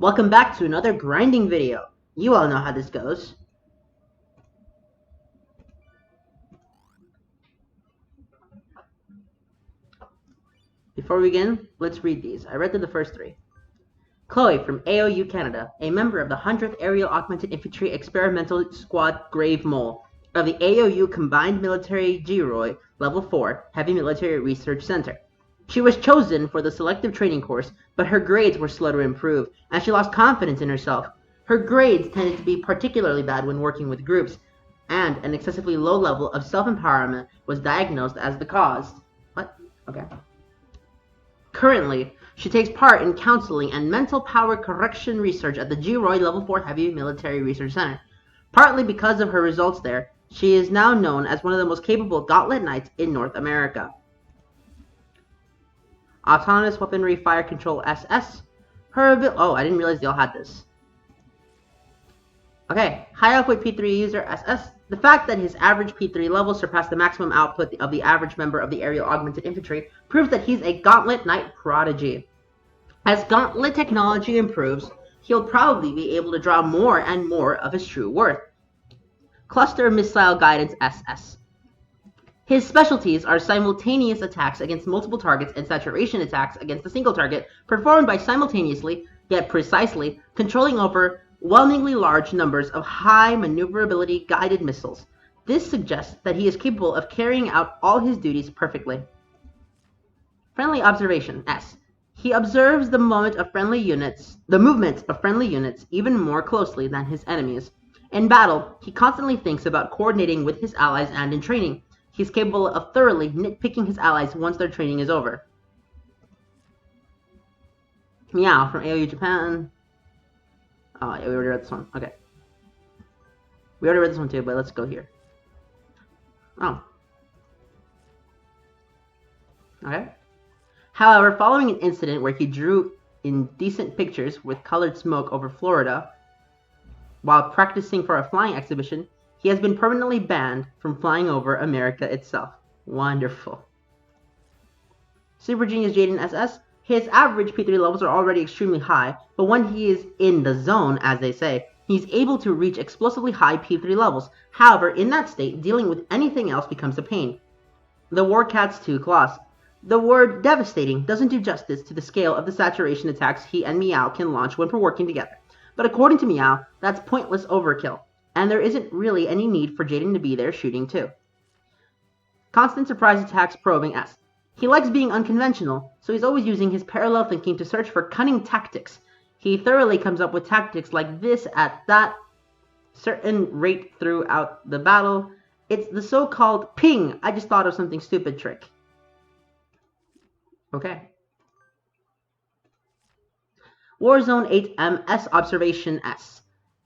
Welcome back to another grinding video. You all know how this goes. Before we begin, let's read these. I read through the first three. Chloe from AOU Canada, a member of the 100th Aerial Augmented Infantry Experimental Squad Grave Mole of the AOU Combined Military GROI Level 4 Heavy Military Research Center. She was chosen for the selective training course, but her grades were slow to improve, and she lost confidence in herself. Her grades tended to be particularly bad when working with groups, and an excessively low level of self-empowerment was diagnosed as the cause. What? Okay. Currently, she takes part in counseling and mental power correction research at the GROI Level 4 Heavy Military Research Center. Partly because of her results there, she is now known as one of the most capable Gauntlet Knights in North America. Autonomous Weaponry Fire Control SS. Oh, I didn't realize they all had this. Okay, high output P3 user SS. The fact that his average P3 level surpassed the maximum output of the average member of the Aerial Augmented Infantry proves that he's a Gauntlet Knight prodigy. As Gauntlet technology improves, he'll probably be able to draw more and more of his true worth. Cluster Missile Guidance SS. His specialties are simultaneous attacks against multiple targets and saturation attacks against a single target, performed by simultaneously, yet precisely, controlling overwhelmingly large numbers of high maneuverability guided missiles. This suggests that he is capable of carrying out all his duties perfectly. Friendly Observation S. He observes the movement of friendly units even more closely than his enemies. In battle, he constantly thinks about coordinating with his allies, and in training, he's capable of thoroughly nitpicking his allies once their training is over. Meow from AOU Japan. Oh, yeah, we already read this one. Okay. We already read this one too, but let's go here. Oh. Okay. However, following an incident where he drew indecent pictures with colored smoke over Florida while practicing for a flying exhibition, he has been permanently banned from flying over America itself. Wonderful. Super Genius Jaden SS. His average P3 levels are already extremely high, but when he is in the zone, as they say, he's able to reach explosively high P3 levels. However, in that state, dealing with anything else becomes a pain. The Warcat's 2 claws. The word devastating doesn't do justice to the scale of the saturation attacks he and Meow can launch when we're working together. But according to Meow, that's pointless overkill, and there isn't really any need for Jaden to be there shooting too. Constant surprise attacks probing S. He likes being unconventional, so he's always using his parallel thinking to search for cunning tactics. He thoroughly comes up with tactics like this at that certain rate throughout the battle. It's the so-called ping, I just thought of something stupid trick. Okay. Warzone 8MS Observation S.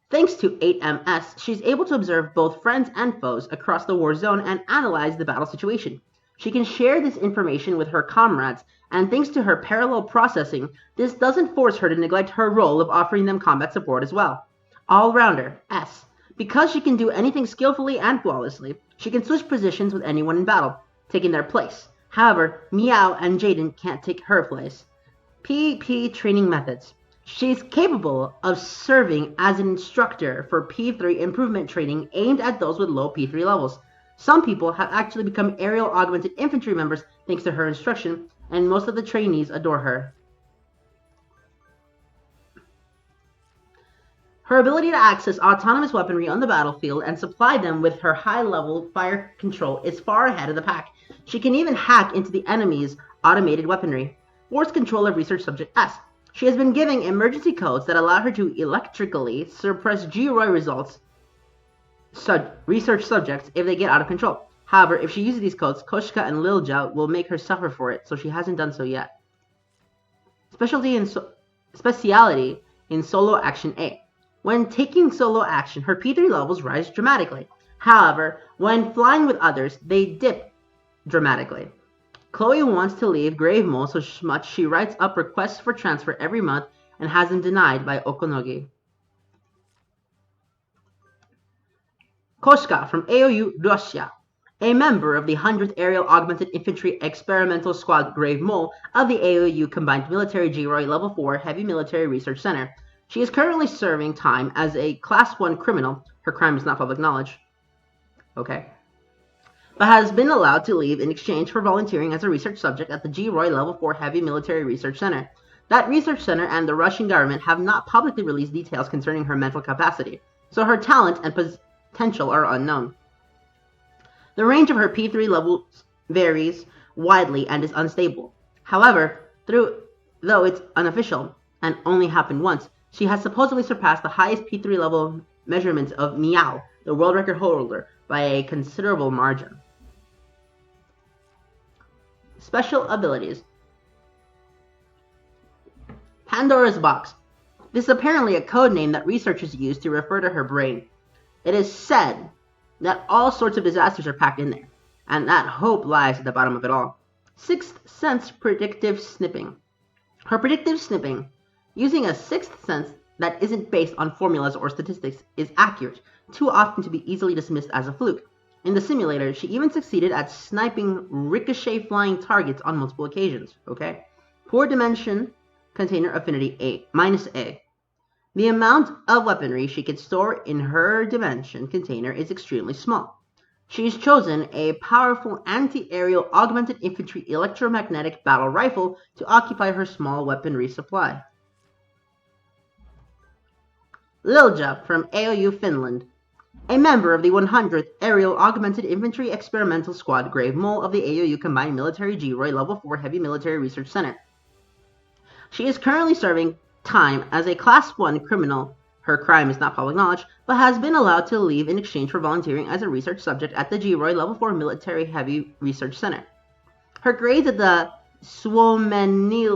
Thanks to 8MS, she's able to observe both friends and foes across the war zone and analyze the battle situation. She can share this information with her comrades, and thanks to her parallel processing, this doesn't force her to neglect her role of offering them combat support as well. All-rounder S. Because she can do anything skillfully and flawlessly, she can switch positions with anyone in battle, taking their place. However, Meow and Jaden can't take her place. PP Training Methods. She's capable of serving as an instructor for P3 improvement training aimed at those with low P3 levels. Some people have actually become Aerial Augmented Infantry members thanks to her instruction, and most of the trainees adore her. Her ability to access autonomous weaponry on the battlefield and supply them with her high-level fire control is far ahead of the pack. She can even hack into the enemy's automated weaponry. Force Controller Research Subject S. She has been giving emergency codes that allow her to electrically suppress GROI research subjects if they get out of control. However, if she uses these codes, Koshka and Lilja will make her suffer for it, so she hasn't done so yet. Specialty in Solo Action A. When taking solo action, her P3 levels rise dramatically. However, when flying with others, they dip dramatically. Chloe wants to leave Grave Mole so much she writes up requests for transfer every month and has them denied by Okonogi. Koshka from AOU Russia. A member of the 100th Aerial Augmented Infantry Experimental Squad Grave Mole of the AOU Combined Military GROI Level 4 Heavy Military Research Center. She is currently serving time as a Class 1 criminal. Her crime is not public knowledge. Okay. But has been allowed to leave in exchange for volunteering as a research subject at the G. Roy Level 4 Heavy Military Research Center. That research center and the Russian government have not publicly released details concerning her mental capacity, so her talent and potential are unknown. The range of her P3 levels varies widely and is unstable. However, though it's unofficial and only happened once, she has supposedly surpassed the highest P3 level measurements of Miao, the world record holder, by a considerable margin. Special abilities. Pandora's Box. This is apparently a code name that researchers use to refer to her brain. It is said that all sorts of disasters are packed in there, and that hope lies at the bottom of it all. Sixth Sense Predictive Snipping. Her predictive snipping, using a sixth sense that isn't based on formulas or statistics, is accurate, too often to be easily dismissed as a fluke. In the simulator, she even succeeded at sniping ricochet flying targets on multiple occasions. Okay? Poor dimension container affinity A. The amount of weaponry she can store in her dimension container is extremely small. She's chosen a powerful anti-aerial augmented infantry electromagnetic battle rifle to occupy her small weaponry supply. Lilja from AOU Finland. A member of the 100th Aerial Augmented Infantry Experimental Squad Grave Mole of the AOU Combined Military G. Roy Level 4 Heavy Military Research Center. She is currently serving time as a Class 1 criminal. Her crime is not public knowledge, but has been allowed to leave in exchange for volunteering as a research subject at the G. Roy Level 4 Military Heavy Research Center. Her grades at the Suomenlinna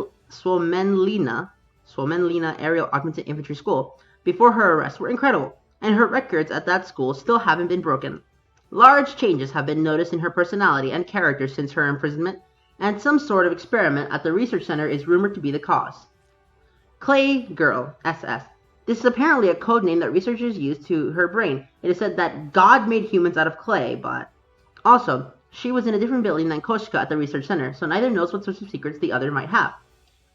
Aerial Augmented Infantry School before her arrest were incredible, and her records at that school still haven't been broken. Large changes have been noticed in her personality and character since her imprisonment, and some sort of experiment at the research center is rumored to be the cause. Clay Girl, SS. This is apparently a code name that researchers use to her brain. It is said that God made humans out of clay, but also, she was in a different building than Koshka at the research center, so neither knows what sorts of secrets the other might have.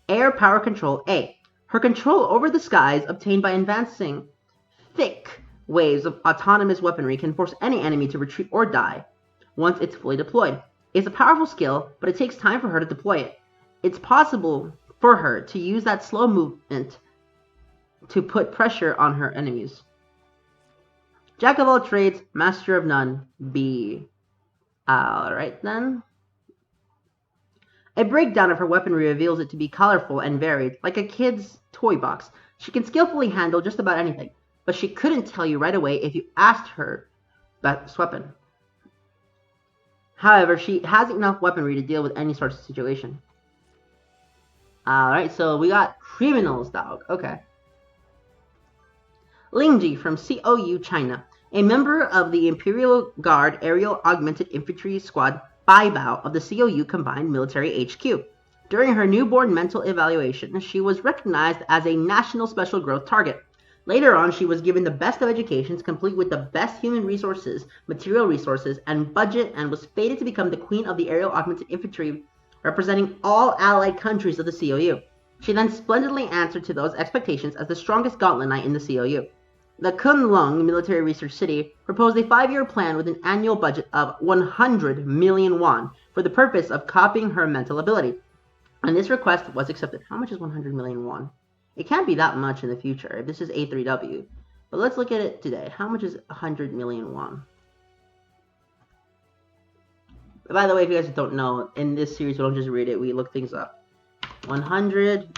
Air Power Control A. Her control over the skies obtained by advancing thick waves of autonomous weaponry can force any enemy to retreat or die once it's fully deployed. It's a powerful skill, but it takes time for her to deploy it. It's possible for her to use that slow movement to put pressure on her enemies. Jack of all trades, master of none, B. Alright then. A breakdown of her weaponry reveals it to be colorful and varied, like a kid's toy box. She can skillfully handle just about anything, but she couldn't tell you right away if you asked her about this weapon. However, she has enough weaponry to deal with any sort of situation. Alright, so we got criminals, dog. Okay. Lingji from COU China, a member of the Imperial Guard Aerial Augmented Infantry Squad Baibao of the COU Combined Military HQ. During her newborn mental evaluation, she was recognized as a national special growth target. Later on, she was given the best of educations, complete with the best human resources, material resources, and budget, and was fated to become the queen of the Aerial Augmented Infantry, representing all allied countries of the COU. She then splendidly answered to those expectations as the strongest gauntlet knight in the COU. The Kunlun Military Research City proposed a 5-year plan with an annual budget of 100 million won for the purpose of copying her mental ability. And this request was accepted. How much is 100 million won? It can't be that much in the future if this is A3W. But let's look at it today. How much is 100 million won? By the way, if you guys don't know, in this series we don't just read it, we look things up. 100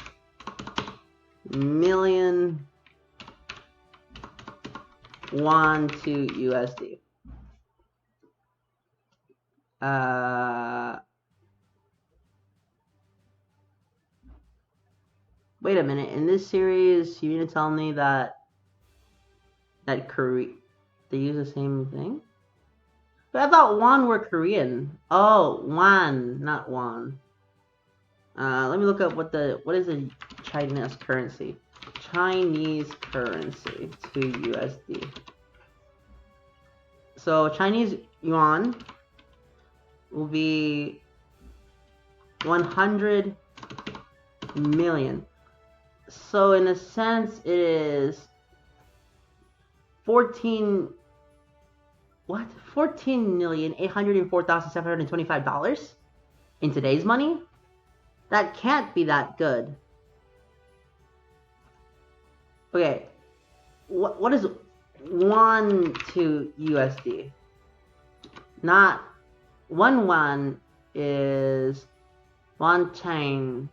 million won to USD. Wait a minute. In this series, you mean to tell me that Korea, they use the same thing? But I thought won were Korean. Oh, won, not won. Let me look up what is the Chinese currency. Chinese currency to USD. So Chinese yuan will be 100 million. So in a sense, it is 14,804,725 in today's money. That can't be that good. Okay, what is 1 to USD? Not 1 is 1 chain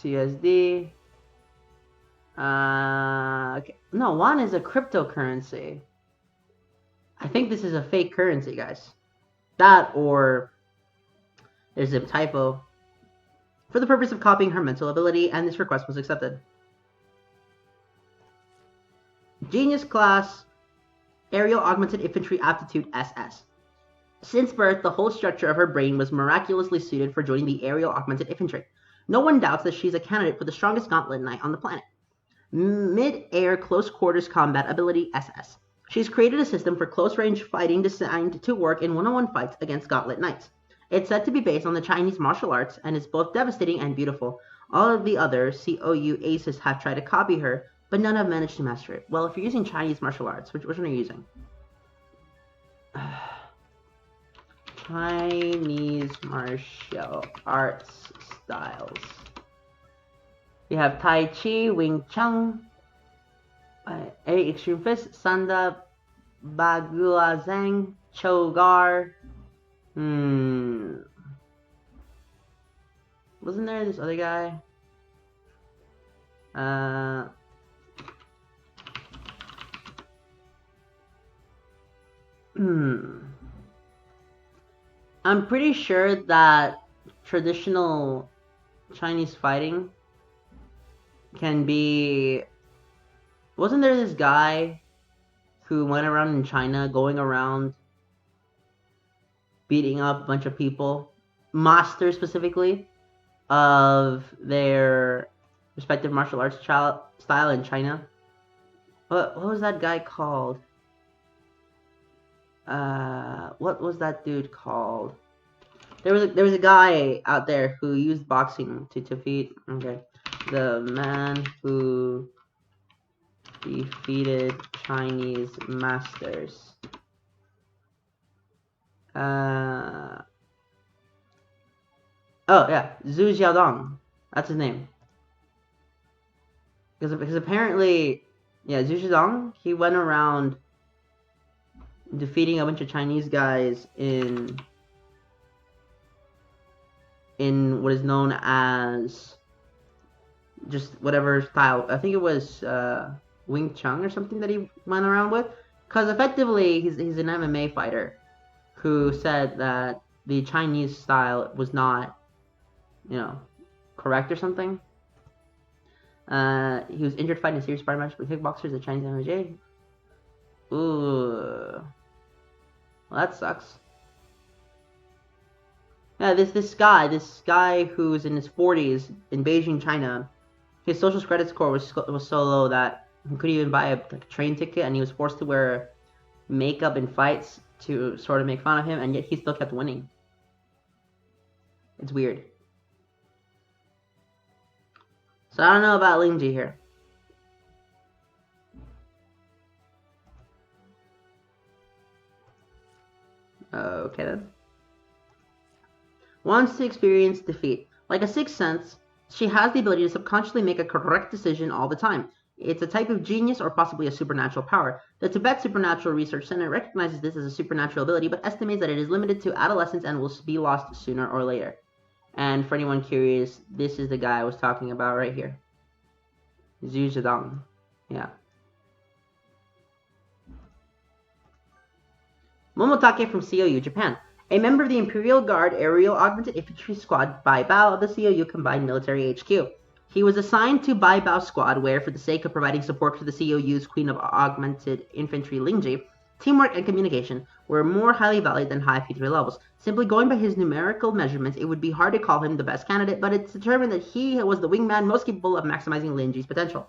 to USD. Okay. No, 1 is a cryptocurrency. I think this is a fake currency, guys. That or there's a typo. For the purpose of copying her mental ability, and this request was accepted. Genius class, Aerial Augmented Infantry Aptitude SS. Since birth, the whole structure of her brain was miraculously suited for joining the Aerial Augmented Infantry. No one doubts that she's a candidate for the strongest gauntlet knight on the planet. Mid-air close quarters combat ability SS. She's created a system for close-range fighting designed to work in one-on-one fights against gauntlet knights. It's said to be based on the Chinese martial arts and is both devastating and beautiful. All of the other COU aces have tried to copy her, but none have managed to master it. Well, if you're using Chinese martial arts, which one are you using? Chinese martial arts styles. You have Tai Chi, Wing Chun, A Extreme Fist, Sanda, Bagua Zhang, Chogar. Wasn't there this other guy? I'm pretty sure that traditional Chinese fighting can be... Wasn't there this guy who went around in China going around beating up a bunch of people, masters specifically, of their respective martial arts style in China? What was that guy called? What was that dude called? There was a guy out there who used boxing to defeat... Okay. The man who defeated Chinese masters. Oh yeah, Zhu Xiaodong. That's his name. Because apparently, yeah, Zhu Xiaodong, he went around defeating a bunch of Chinese guys in what is known as just whatever style. I think it was Wing Chun or something that he went around with. Because effectively, he's an MMA fighter who said that the Chinese style was not, correct or something. He was injured fighting a serious sparring match with kickboxers at Chinese MMA. Ooh. Well, that sucks. Yeah, this guy who's in his 40s in Beijing, China, his social credit score was so low that he couldn't even buy a train ticket, and he was forced to wear makeup in fights to sort of make fun of him, and yet he still kept winning. It's weird. So I don't know about Lingji here. Okay then. Wants to experience defeat. Like a sixth sense, she has the ability to subconsciously make a correct decision all the time. It's a type of genius or possibly a supernatural power. The Tibet Supernatural Research Center recognizes this as a supernatural ability, but estimates that it is limited to adolescence and will be lost sooner or later. And for anyone curious, this is the guy I was talking about right here. Zhu Zedong. Yeah. Momotake from COU, Japan. A member of the Imperial Guard Aerial Augmented Infantry Squad Bai Bao of the COU Combined Military HQ. He was assigned to Bai Bao Squad where, for the sake of providing support to the COU's Queen of Augmented Infantry Lingji, teamwork and communication were more highly valued than high P3 levels. Simply going by his numerical measurements, it would be hard to call him the best candidate, but it's determined that he was the wingman most capable of maximizing Lingji's potential.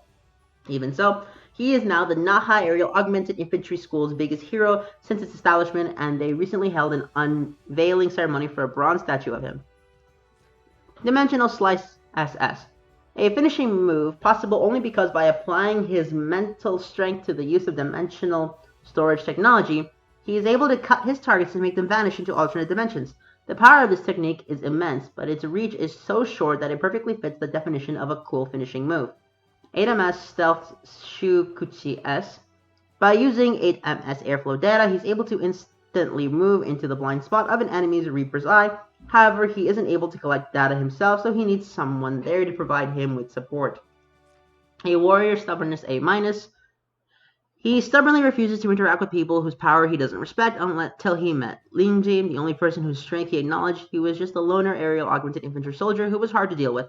Even so, he is now the Naha Aerial Augmented Infantry School's biggest hero since its establishment, and they recently held an unveiling ceremony for a bronze statue of him. Dimensional Slice SS. A finishing move possible only because by applying his mental strength to the use of dimensional storage technology, he is able to cut his targets and make them vanish into alternate dimensions. The power of this technique is immense, but its reach is so short that it perfectly fits the definition of a cool finishing move. 8MS Stealth Shukuchi S. By using 8MS airflow data, he's able to instantly move into the blind spot of an enemy's Reaper's Eye. However, he isn't able to collect data himself, so he needs someone there to provide him with support. A Warrior Stubbornness A-. He stubbornly refuses to interact with people whose power he doesn't respect until he met Linji, the only person whose strength he acknowledged. He was just a loner aerial augmented infantry soldier who was hard to deal with.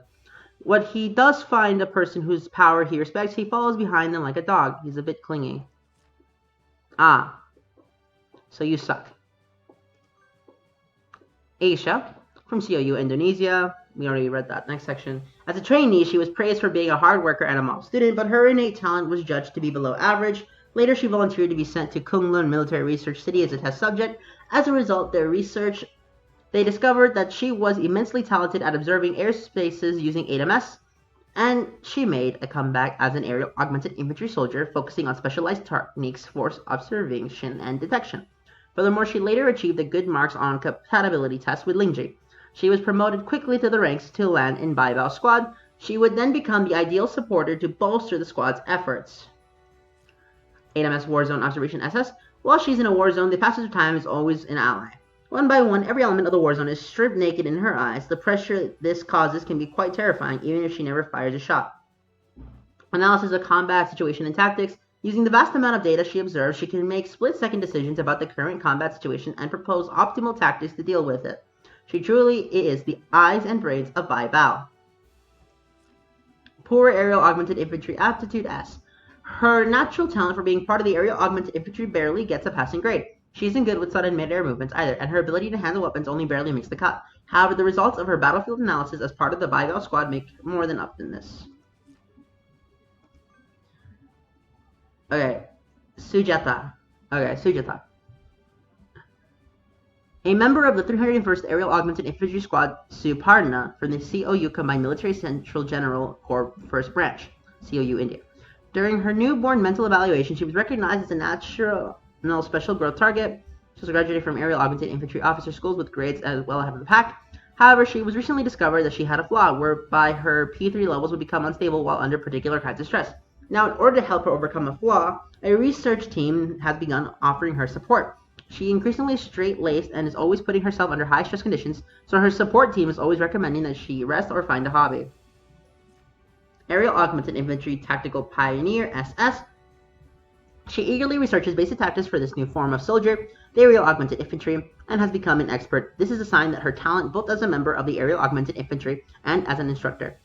When he does find a person whose power he respects, he follows behind them like a dog. He's a bit clingy. Ah, so you suck. Asia, from COU Indonesia. We already read that. Next section. As a trainee, she was praised for being a hard worker and a model student, but her innate talent was judged to be below average. Later, she volunteered to be sent to Kunlun Military Research City as a test subject. As a result, they discovered that she was immensely talented at observing airspaces using 8MS, and she made a comeback as an aerial augmented infantry soldier, focusing on specialized techniques for observation and detection. Furthermore, she later achieved the good marks on compatibility tests with Lingji. She was promoted quickly to the ranks to land in Baibao Squad. She would then become the ideal supporter to bolster the squad's efforts. 8MS Warzone Observation SS. While she's in a war zone, the passage of time is always an ally. One by one, every element of the war zone is stripped naked in her eyes. The pressure this causes can be quite terrifying, even if she never fires a shot. Analysis of combat situation and tactics. Using the vast amount of data she observes, she can make split-second decisions about the current combat situation and propose optimal tactics to deal with it. She truly is the eyes and brains of Bai Bao. Poor Aerial Augmented Infantry Aptitude S. Her natural talent for being part of the Aerial Augmented Infantry barely gets a passing grade. She isn't good with sudden mid-air movements either, and her ability to handle weapons only barely makes the cut. However, the results of her battlefield analysis as part of the Bai Bao squad make more than up in this. Okay, Sujata. A member of the 301st Aerial Augmented Infantry Squad, Suparna, from the COU Combined Military Central General Corps 1st Branch, COU India. During her newborn mental evaluation, she was recognized as a natural special growth target. She was graduated from Aerial Augmented Infantry Officer Schools with grades as well ahead of the pack. However, she was recently discovered that she had a flaw, whereby her P3 levels would become unstable while under particular kinds of stress. Now, in order to help her overcome a flaw, a research team has begun offering her support. She increasingly straight-laced and is always putting herself under high-stress conditions, so her support team is always recommending that she rest or find a hobby. Aerial Augmented Infantry Tactical Pioneer, SS. She eagerly researches basic tactics for this new form of soldier, the Aerial Augmented Infantry, and has become an expert. This is a sign that her talent both as a member of the Aerial Augmented Infantry and as an instructor.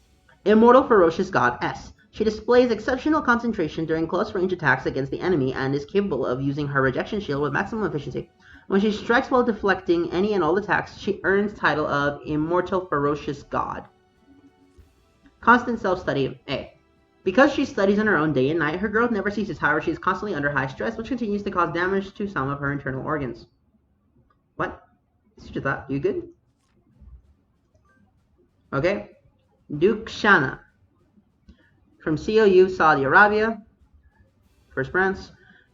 Immortal Ferocious God, S. She displays exceptional concentration during close-range attacks against the enemy and is capable of using her rejection shield with maximum efficiency. When she strikes while deflecting any and all attacks, she earns title of Immortal Ferocious God. Constant self-study, A. Because she studies on her own day and night, her growth never ceases. However, she is constantly under high stress, which continues to cause damage to some of her internal organs. What? Sujata, you good? Okay. Dukshana. From COU, Saudi Arabia, 1st Branch.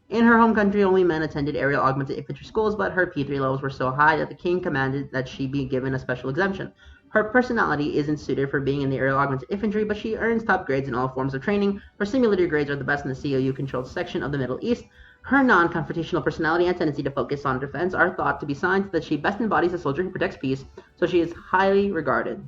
In her home country, only men attended Aerial Augmented Infantry schools, but her P3 levels were so high that the king commanded that she be given a special exemption. Her personality isn't suited for being in the Aerial Augmented Infantry, but she earns top grades in all forms of training. Her simulator grades are the best in the COU-controlled section of the Middle East. Her non-confrontational personality and tendency to focus on defense are thought to be signs that she best embodies a soldier who protects peace, so she is highly regarded.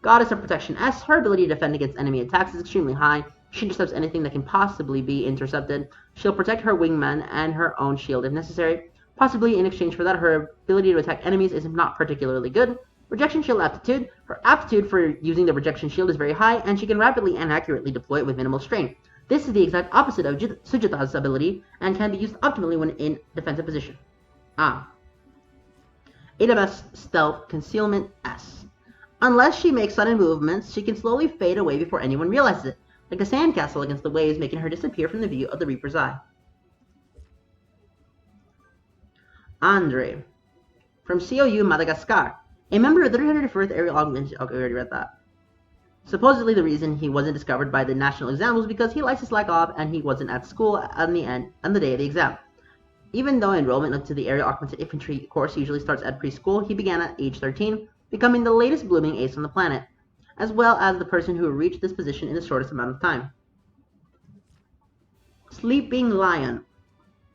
Goddess of Protection S. Her ability to defend against enemy attacks is extremely high. She intercepts anything that can possibly be intercepted. She'll protect her wingman and her own shield if necessary. Possibly in exchange for that, her ability to attack enemies is not particularly good. Rejection shield aptitude. Her aptitude for using the rejection shield is very high, and she can rapidly and accurately deploy it with minimal strain. This is the exact opposite of Sujata's ability, and can be used optimally when in defensive position. 8MS Stealth Concealment S. Unless she makes sudden movements, she can slowly fade away before anyone realizes it, like a sandcastle against the waves, making her disappear from the view of the Reaper's Eye. Andre. From COU Madagascar. A member of the 301st Aerial Augmented... Okay, we already read that. Supposedly the reason he wasn't discovered by the national exam was because he likes to slack off and he wasn't at school on the day of the exam. Even though enrollment into the Aerial Augmented Infantry course usually starts at preschool, he began at age 13, becoming the latest blooming ace on the planet, as well as the person who reached this position in the shortest amount of time. Sleeping Lion.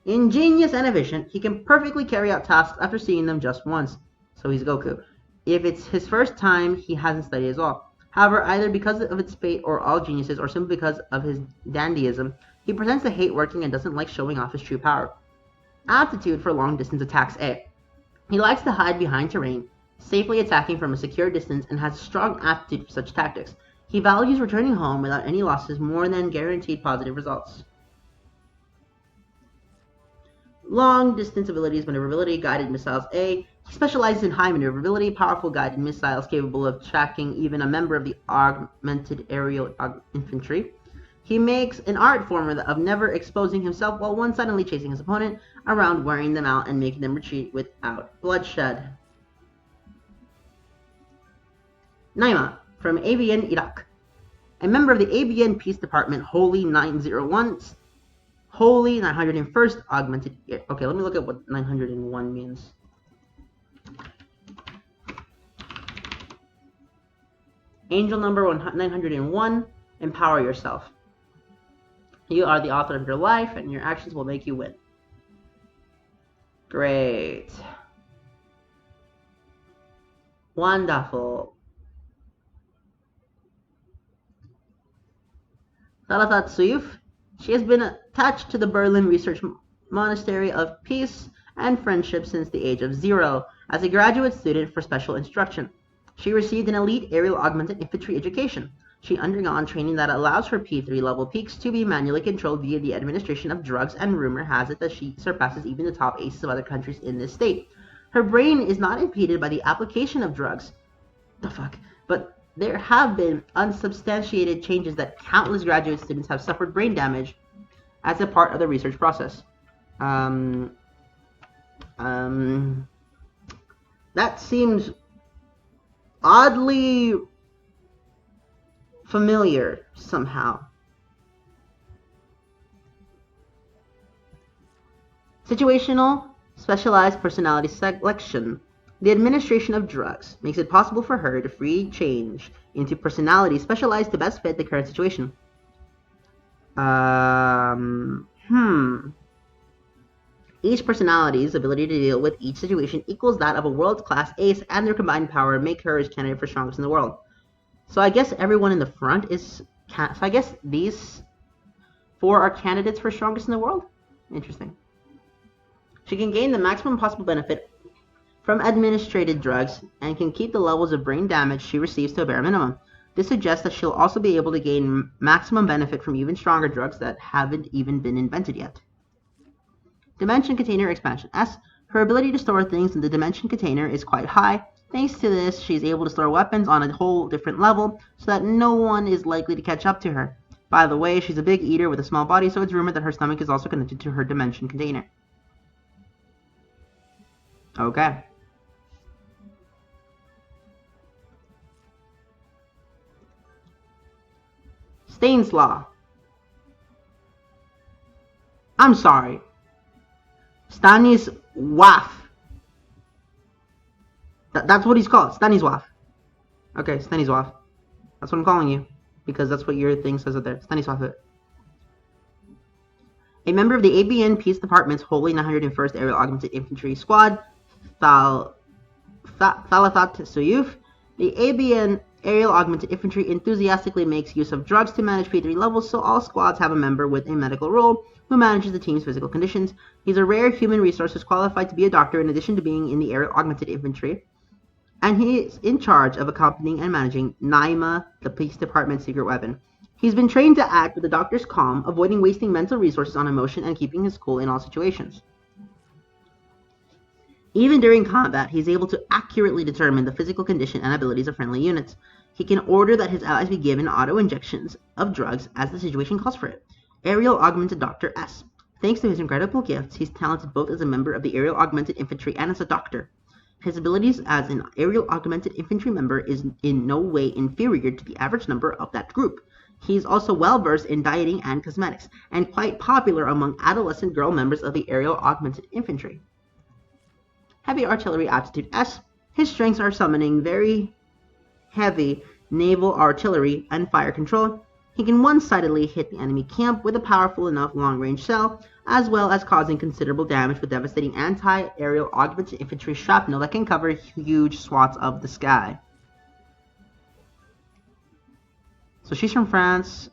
Ingenious and efficient, he can perfectly carry out tasks after seeing them just once. So he's Goku. If it's his first time, he hasn't studied at all. However, either because of its fate or all geniuses, or simply because of his dandyism, he pretends to hate working and doesn't like showing off his true power. Aptitude for long distance attacks A. He likes to hide behind terrain, safely attacking from a secure distance, and has strong aptitude for such tactics. He values returning home without any losses more than guaranteed positive results. Long distance abilities: maneuverability, guided missiles A. He specializes in high maneuverability, powerful guided missiles capable of tracking even a member of the augmented aerial infantry. He makes an art form of never exposing himself while one-sidedly chasing his opponent around, wearing them out and making them retreat without bloodshed. Naima, from ABN Iraq. A member of the ABN Peace Department, Holy 901st Augmented... Okay, let me look at what 901 means. Angel number 901, empower yourself. You are the author of your life, and your actions will make you win. Great. Wonderful. Thalathat Suyuf. She has been attached to the Berlin Research Monastery of Peace and Friendship since the age of 0 as a graduate student for special instruction. She received an elite aerial augmented infantry education. She undergone training that allows her P3 level peaks to be manually controlled via the administration of drugs, and rumor has it that she surpasses even the top aces of other countries in this state. Her brain is not impeded by the application of drugs. The fuck? But there have been unsubstantiated changes that countless graduate students have suffered brain damage as a part of the research process. That seems oddly familiar somehow. Situational specialized personality selection. The administration of drugs makes it possible for her to free change into personalities specialized to best fit the current situation. Each personality's ability to deal with each situation equals that of a world-class ace, and their combined power make her a candidate for strongest in the world. So I guess everyone in the front is... So I guess these 4 are candidates for strongest in the world? Interesting. She can gain the maximum possible benefit from administrated drugs and can keep the levels of brain damage she receives to a bare minimum. This suggests that she'll also be able to gain maximum benefit from even stronger drugs that haven't even been invented yet. Dimension Container Expansion S. Her ability to store things in the Dimension Container is quite high. Thanks to this, she's able to store weapons on a whole different level so that no one is likely to catch up to her. By the way, she's a big eater with a small body, so it's rumored that her stomach is also connected to her Dimension Container. Okay. Stanislaw. I'm sorry. Stanisław. That's what he's called. Stanisław. Okay, Stanisław. That's what I'm calling you. Because that's what your thing says up there. Stanisław. A member of the ABN Peace Department's Holy 901st Aerial Augmented Infantry Squad, Thalathat Suyuf, the ABN Aerial Augmented Infantry enthusiastically makes use of drugs to manage P3 levels, so all squads have a member with a medical role who manages the team's physical conditions. He's a rare human resource who's qualified to be a doctor in addition to being in the Aerial Augmented Infantry, and he is in charge of accompanying and managing Naima, the Peace Department's secret weapon. He's been trained to act with the doctor's calm, avoiding wasting mental resources on emotion and keeping his cool in all situations. Even during combat, he's able to accurately determine the physical condition and abilities of friendly units. He can order that his allies be given auto-injections of drugs as the situation calls for it. Aerial Augmented Dr. S. Thanks to his incredible gifts, he's talented both as a member of the Aerial Augmented Infantry and as a doctor. His abilities as an aerial augmented infantry member is in no way inferior to the average number of that group. He is also well versed in dieting and cosmetics, and quite popular among adolescent girl members of the aerial augmented infantry. Heavy artillery aptitude S. His strengths are summoning very heavy naval artillery and fire control. He can one-sidedly hit the enemy camp with a powerful enough long-range shell, as well as causing considerable damage with devastating anti-aerial augmented infantry shrapnel that can cover huge swaths of the sky. So she's from France.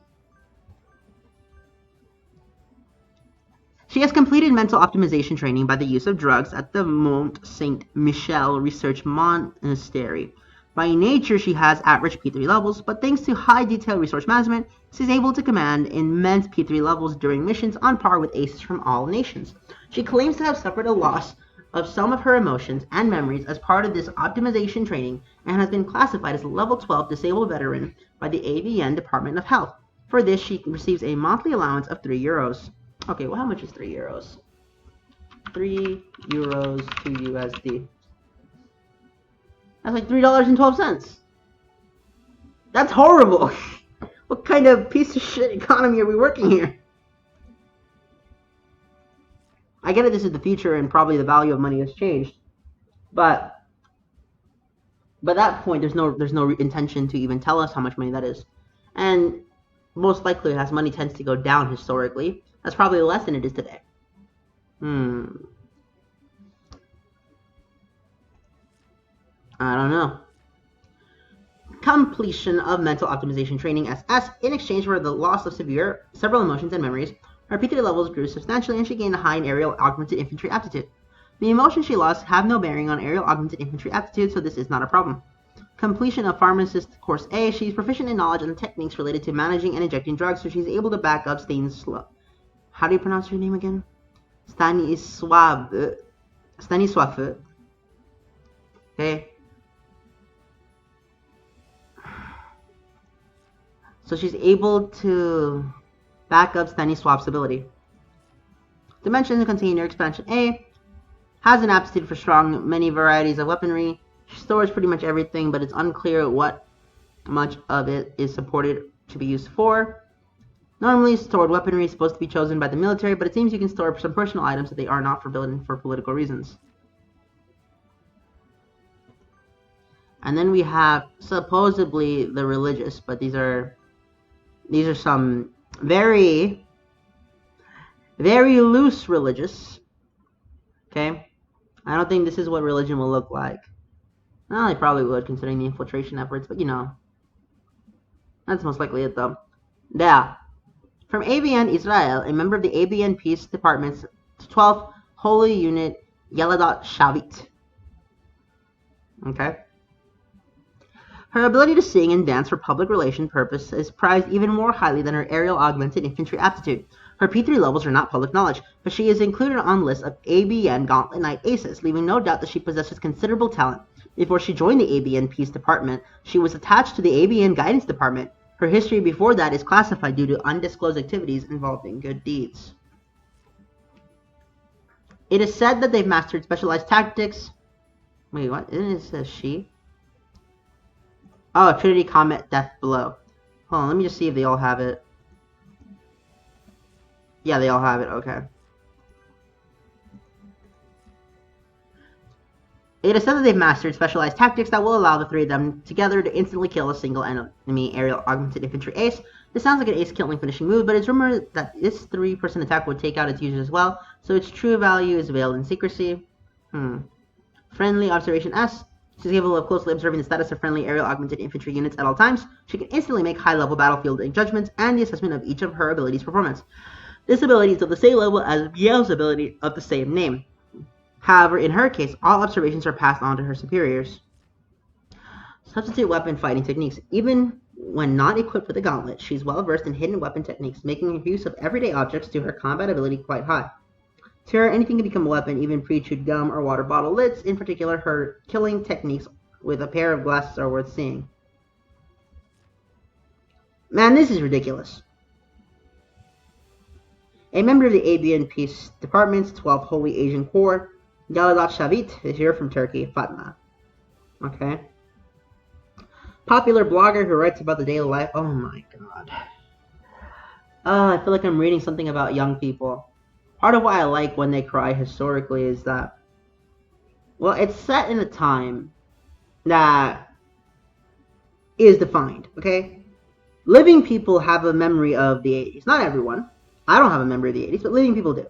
She has completed mental optimization training by the use of drugs at the Mont Saint-Michel Research Monastery. By nature, she has average P3 levels, but thanks to high detail resource management, she's able to command immense P3 levels during missions on par with aces from all nations. She claims to have suffered a loss of some of her emotions and memories as part of this optimization training and has been classified as a level 12 disabled veteran by the AVN Department of Health. For this, she receives a monthly allowance of €3. Okay, well, how much is €3? €3 to USD. That's like $3.12. That's horrible. What kind of piece of shit economy are we working here? I get it, this is the future and probably the value of money has changed, but by that point there's no intention to even tell us how much money that is, and most likely as money tends to go down historically, that's probably less than it is today. I don't know. Completion of mental optimization training SS. In exchange for the loss of several emotions and memories, her P3 levels grew substantially and she gained a high in aerial augmented infantry aptitude. The emotions she lost have no bearing on aerial augmented infantry aptitude, so this is not a problem. Completion of Pharmacist Course A. She's proficient in knowledge and techniques related to managing and injecting drugs, so she's able to back up Stanisław. How do you pronounce your name again? Stanisław. Okay. So she's able to back up Stanisław's ability. Dimensions Container Expansion A has an aptitude for strong many varieties of weaponry. She stores pretty much everything, but it's unclear what much of it is supported to be used for. Normally, stored weaponry is supposed to be chosen by the military, but it seems you can store some personal items that they are not forbidden for political reasons. And then we have supposedly the religious, but these are some very, very loose religious. Okay? I don't think this is what religion will look like. Well, they probably would, considering the infiltration efforts, but you know. That's most likely it, though. Yeah. From ABN Israel, a member of the ABN Peace Department's 12th Holy Unit, Yeladat Shavit. Okay? Her ability to sing and dance for public relation purposes is prized even more highly than her aerial augmented infantry aptitude. Her P3 levels are not public knowledge, but she is included on lists of ABN Gauntlet Knight Aces, leaving no doubt that she possesses considerable talent. Before she joined the ABN Peace Department, she was attached to the ABN Guidance Department. Her history before that is classified due to undisclosed activities involving good deeds. It is said that they've mastered specialized tactics. Wait, what? It says she? Oh, Trinity Comet Death Blow. Hold on, let me just see if they all have it. Yeah, they all have it, okay. It is said that they've mastered specialized tactics that will allow the three of them together to instantly kill a single enemy aerial augmented infantry ace. This sounds like an ace-killing finishing move, but it's rumored that this 3% attack would take out its users as well, so its true value is veiled in secrecy. Friendly Observation S. She's capable of closely observing the status of friendly aerial augmented infantry units at all times. She can instantly make high-level battlefield judgments and the assessment of each of her abilities' performance. This ability is of the same level as Yale's ability of the same name. However, in her case, all observations are passed on to her superiors. Substitute weapon fighting techniques. Even when not equipped with a gauntlet, she's well versed in hidden weapon techniques, making use of everyday objects to her combat ability quite high. To her, anything can become a weapon, even pre-chewed gum or water bottle lids. In particular, her killing techniques with a pair of glasses are worth seeing. Man, this is ridiculous. A member of the ABN Peace Department's 12th Holy Asian Corps. Galadat Shavit is here from Turkey. Fatma. Okay. Popular blogger who writes about the daily life. Oh my god. I feel like I'm reading something about young people. Part of why I like When They Cry historically is that, well, it's set in a time that is defined, okay? Living people have a memory of the 80s. Not everyone. I don't have a memory of the 80s, but living people do.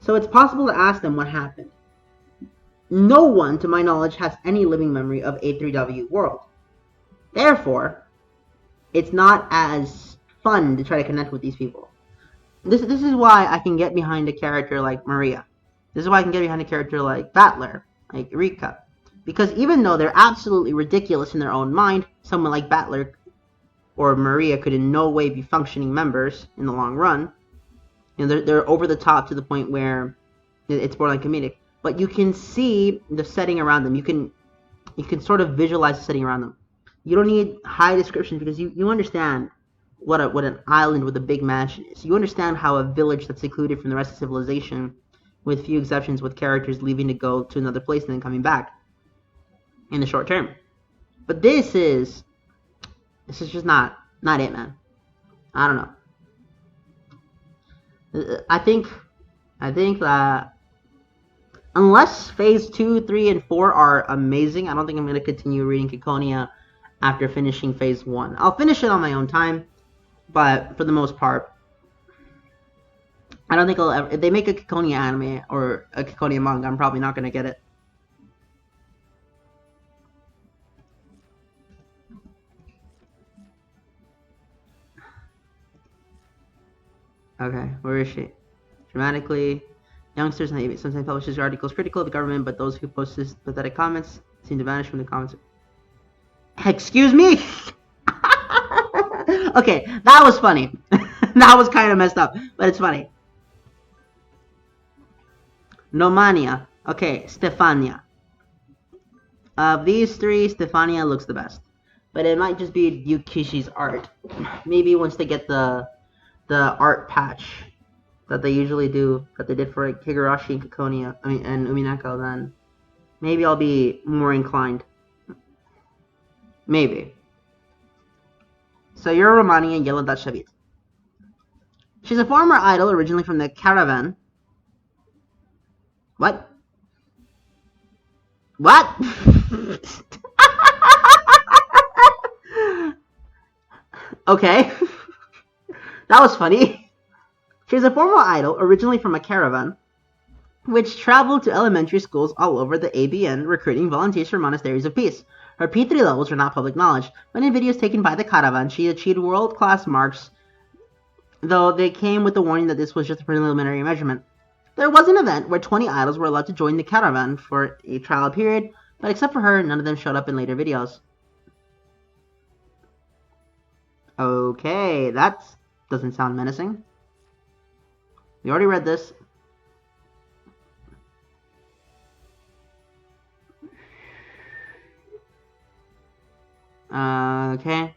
So it's possible to ask them what happened. No one, to my knowledge, has any living memory of A3W world. Therefore, it's not as fun to try to connect with these people. This is why I can get behind a character like Maria. This is why I can get behind a character like Battler, like Rika. Because even though they're absolutely ridiculous in their own mind, someone like Battler or Maria could in no way be functioning members in the long run. You know, they're over the top to the point where it's borderline comedic. But you can see the setting around them. You can sort of visualize the setting around them. You don't need high descriptions because you understand what an island with a big mansion is. You understand how a village that's secluded from the rest of civilization, with few exceptions, with characters leaving to go to another place and then coming back in the short term. But this is just not it, man. I don't know. I think that unless phase 2, 3, and 4 are amazing, I don't think I'm going to continue reading Kikonia after finishing phase 1. I'll finish it on my own time, but for the most part, I don't think I'll ever... If they make a Kikonia anime or a Kikonia manga, I'm probably not going to get it. Okay, where is she? Dramatically, youngsters sometimes publishes articles critical of the government, but those who post pathetic comments seem to vanish from the comments. Excuse me? Okay, that was funny. That was kind of messed up, but it's funny. Nomania. Okay, Stefania. Of these three, Stefania looks the best. But it might just be Yukishi's art. Maybe once they get the art patch that they usually do, that they did for Higurashi and Kikonia, and Umineko, then maybe I'll be more inclined. Maybe. So you're Romani and Yellow Dutch Shavit. She's a former idol originally from the Caravan. What? What? Okay. That was funny. She's a former idol originally from a caravan, which traveled to elementary schools all over the ABN recruiting volunteers for monasteries of peace. Her P3 levels were not public knowledge, but in videos taken by the caravan, she achieved world-class marks, though they came with the warning that this was just a preliminary measurement. There was an event where 20 idols were allowed to join the caravan for a trial period, but except for her, none of them showed up in later videos. Okay, that doesn't sound menacing. We already read this. Okay.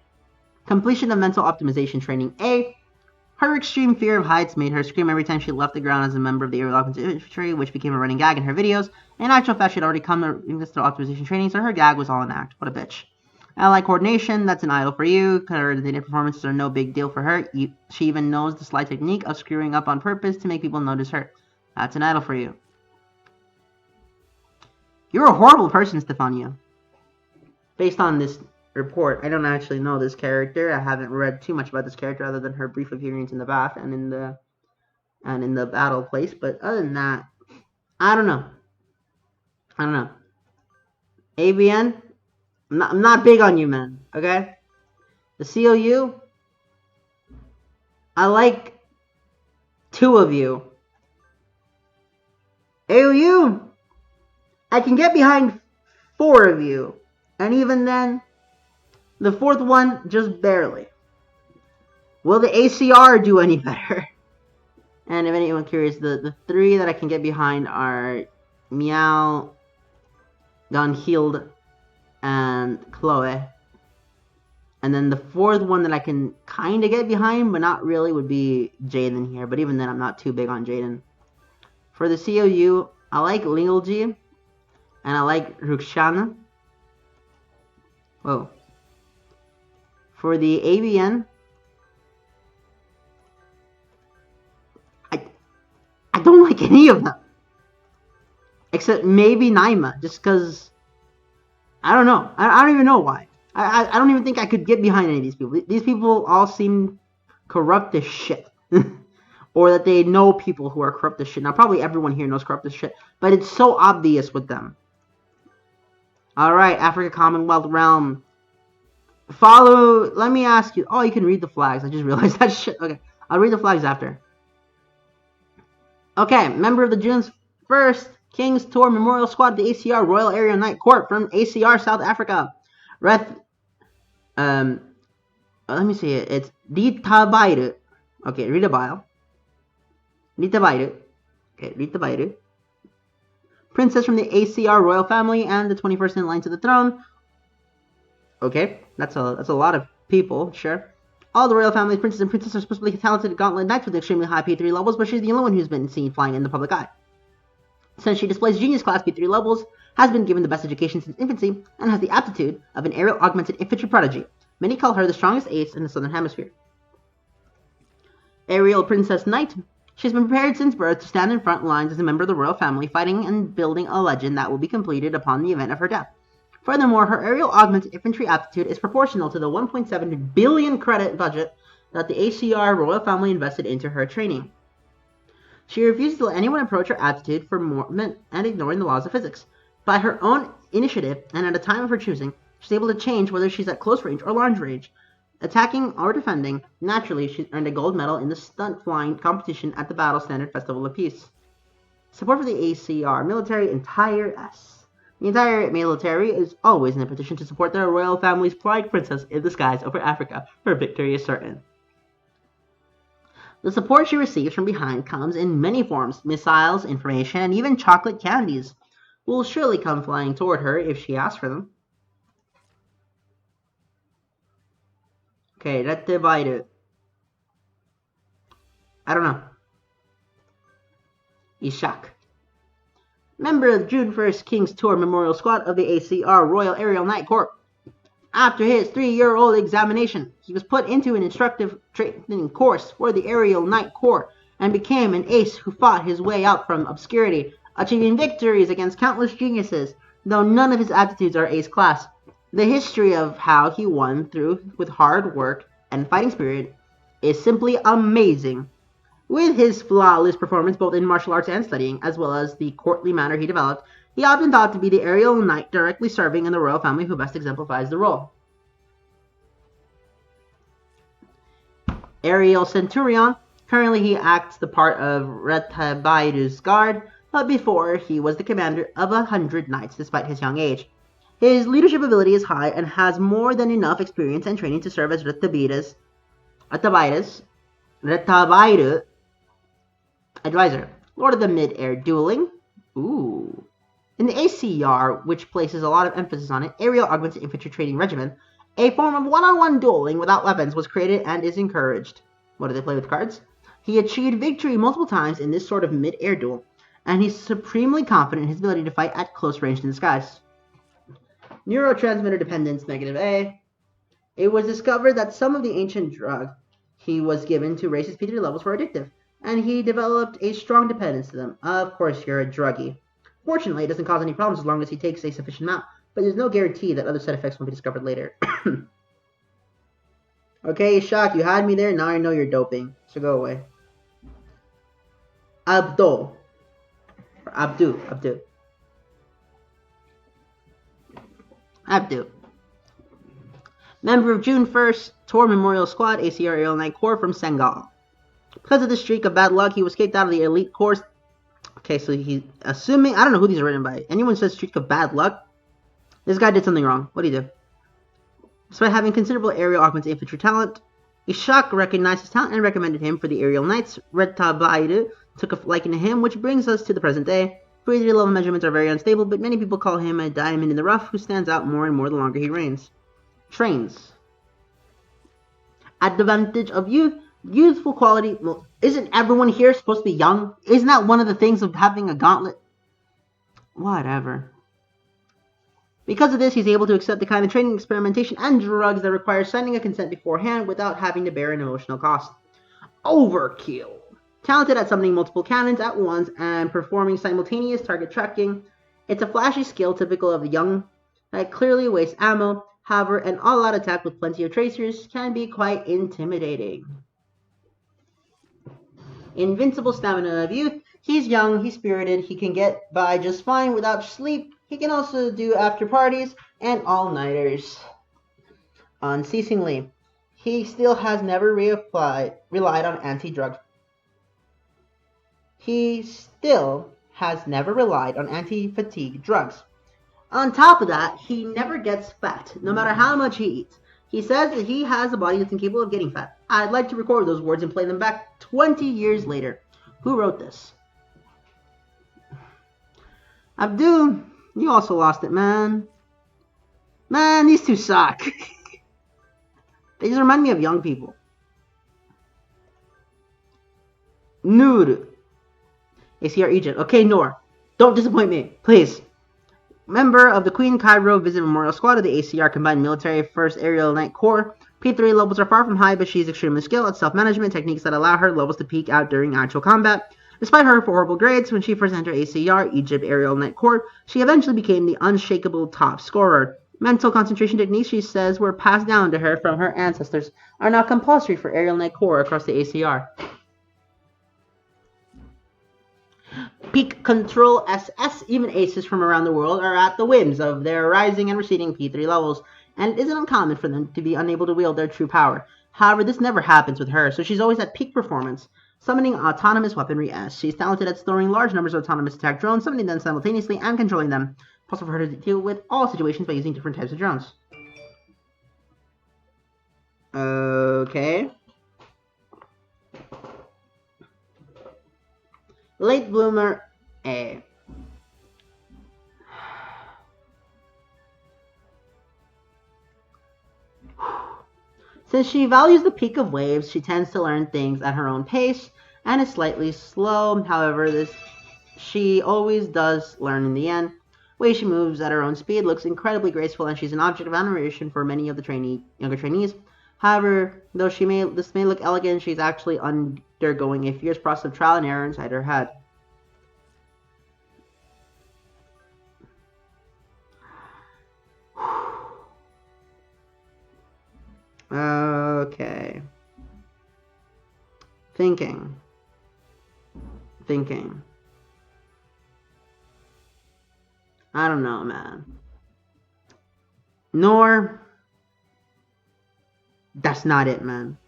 Completion of mental optimization training. A. Her extreme fear of heights made her scream every time she left the ground as a member of the aerial infantry, which became a running gag in her videos. In actual fact, she had already come to mental optimization training, so her gag was all an act. What a bitch. Ally coordination, that's an idol for you. Coordinated performances are no big deal for her. She even knows the sly technique of screwing up on purpose to make people notice her. That's an idol for you. You're a horrible person, Stefania. Based on this report, I don't actually know this character. I haven't read too much about this character other than her brief appearance in the bath and in the battle place. But other than that, I don't know. ABN, I'm not big on you, man. Okay. The COU, I like 2 of you. AOU, I can get behind 4 of you, and even then, the 4th one, just barely. Will the ACR do any better? And if anyone curious, the 3 that I can get behind are Meow, Gunhild, and Chloe. And then the 4th one that I can kind of get behind, but not really, would be Jaden here. But even then, I'm not too big on Jaden. For the COU, I like Lingolji, and I like Ruxana. Whoa. For the ABN, I don't like any of them. Except maybe Naima, just because, I don't know. I don't even know why. I don't even think I could get behind any of these people. These people all seem corrupt as shit. Or that they know people who are corrupt as shit. Now, probably everyone here knows corrupt as shit, but it's so obvious with them. Alright, Africa Commonwealth Realm. Let me ask you. Oh, you can read the flags. I just realized that shit. Okay, I'll read the flags after. Okay, member of the June's first King's Tour Memorial Squad of the ACR Royal Area Night Court from ACR South Africa. Let me see it. It's Ditabayru. Okay, read the bio. Ditabayru. Okay, read the bio. Princess from the ACR royal family and the 21st in line to the throne. Okay, that's a lot of people, sure. All the royal family's princes and princesses are supposed to be talented gauntlet knights with extremely high P3 levels, but she's the only one who's been seen flying in the public eye. Since she displays genius class P3 levels, has been given the best education since infancy, and has the aptitude of an aerial augmented infantry prodigy. Many call her the strongest ace in the southern hemisphere. Aerial Princess Knight. She's been prepared since birth to stand in front lines as a member of the royal family, fighting and building a legend that will be completed upon the event of her death. Furthermore, her aerial augmented infantry aptitude is proportional to the 1.7 billion credit budget that the ACR royal family invested into her training. She refuses to let anyone approach her aptitude for movement and ignoring the laws of physics. By her own initiative, and at a time of her choosing, she's able to change whether she's at close range or large range. Attacking or defending, naturally, she's earned a gold medal in the stunt flying competition at the Battle Standard Festival of Peace. Support for the ACR military entire S. The entire military is always in a position to support their royal family's pride princess in the skies over Africa. Her victory is certain. The support she receives from behind comes in many forms: missiles, information, and even chocolate candies will surely come flying toward her if she asks for them. Okay, let's divide it. I don't know. Ishak. Member of June 1st King's Tour Memorial Squad of the ACR Royal Aerial Night Corps. After his 3-year-old examination, he was put into an instructive training course for the Aerial Night Corps and became an ace who fought his way out from obscurity, achieving victories against countless geniuses, though none of his aptitudes are ace class. The history of how he won through with hard work and fighting spirit is simply amazing. With his flawless performance both in martial arts and studying, as well as the courtly manner he developed, he often thought to be the aerial knight directly serving in the royal family who best exemplifies the role. Aerial Centurion. Currently he acts the part of Retabairu's guard, but before he was the commander of 100 knights despite his young age. His leadership ability is high and has more than enough experience and training to serve as Retabairu's advisor. Lord of the Mid-Air Dueling. Ooh. In the ACR, which places a lot of emphasis on it, Aerial Augmented Infantry Training Regimen, a form of one-on-one dueling without weapons was created and is encouraged. What do they play with cards? He achieved victory multiple times in this sort of mid-air duel, and he's supremely confident in his ability to fight at close range in the skies. Neurotransmitter Dependence, -A. It was discovered that some of the ancient drug he was given to raise his P3 levels were addictive, and he developed a strong dependence to them. Of course, you're a druggie. Fortunately, it doesn't cause any problems as long as he takes a sufficient amount, but there's no guarantee that other side effects won't be discovered later. Okay, Shock, you had me there, now I know you're doping, so go away. Abdu. Member of June 1st Tour Memorial Squad, ACR Aerial Night Corps from Senegal. Because of the streak of bad luck, he was kicked out of the elite course. Okay, so he's assuming, I don't know who these are written by. Anyone says streak of bad luck? This guy did something wrong. What did he do? Despite having considerable aerial augmented infantry talent, Ishak recognized his talent and recommended him for the aerial knights. Retabairu took a liking to him, which brings us to the present day. P3 level measurements are very unstable, but many people call him a diamond in the rough who stands out more and more the longer he trains. Advantage of youth. Youthful quality. Well, isn't everyone here supposed to be young? Isn't that one of the things of having a gauntlet? Whatever. Because of this, he's able to accept the kind of training, experimentation, and drugs that require signing a consent beforehand without having to bear an emotional cost. Overkill. Talented at summoning multiple cannons at once and performing simultaneous target tracking. It's a flashy skill typical of the young that clearly wastes ammo. However, an all-out attack with plenty of tracers can be quite intimidating. Invincible stamina of youth. He's young, he's spirited, he can get by just fine without sleep. He can also do after parties and all-nighters unceasingly. He still has never relied on anti-drug. He still has never relied on anti-fatigue drugs. On top of that, he never gets fat, no matter how much he eats. He says that he has a body that's incapable of getting fat. I'd like to record those words and play them back 20 years later. Who wrote this? Abdul, you also lost it, man. Man, these two suck. They just remind me of young people. Noor. ACR Egypt. Okay, Noor. Don't disappoint me, please. Member of the Queen Cairo Visit Memorial Squad of the ACR Combined Military 1st Aerial Night Corps. P3 levels are far from high, but she's extremely skilled at self-management techniques that allow her levels to peak out during actual combat. Despite her horrible grades, when she first entered ACR, Egypt Aerial Night Corps, she eventually became the unshakable top scorer. Mental concentration techniques, she says, were passed down to her from her ancestors, are now compulsory for Aerial Night Corps across the ACR. Peak Control SS, even aces from around the world are at the whims of their rising and receding P3 levels, and it isn't uncommon for them to be unable to wield their true power. However, this never happens with her, so she's always at peak performance. Summoning autonomous weaponry S. She's talented at storing large numbers of autonomous attack drones, summoning them simultaneously, and controlling them. Possible for her to deal with all situations by using different types of drones. Okay. Late bloomer A. Since she values the peak of waves, she tends to learn things at her own pace and is slightly slow. However, she always does learn in the end. The way she moves at her own speed looks incredibly graceful, and she's an object of admiration for many of the younger trainees. However, though this may look elegant, she's actually undergoing a fierce process of trial and error inside her head. Okay. Thinking. I don't know, man. Nor. That's not it, man.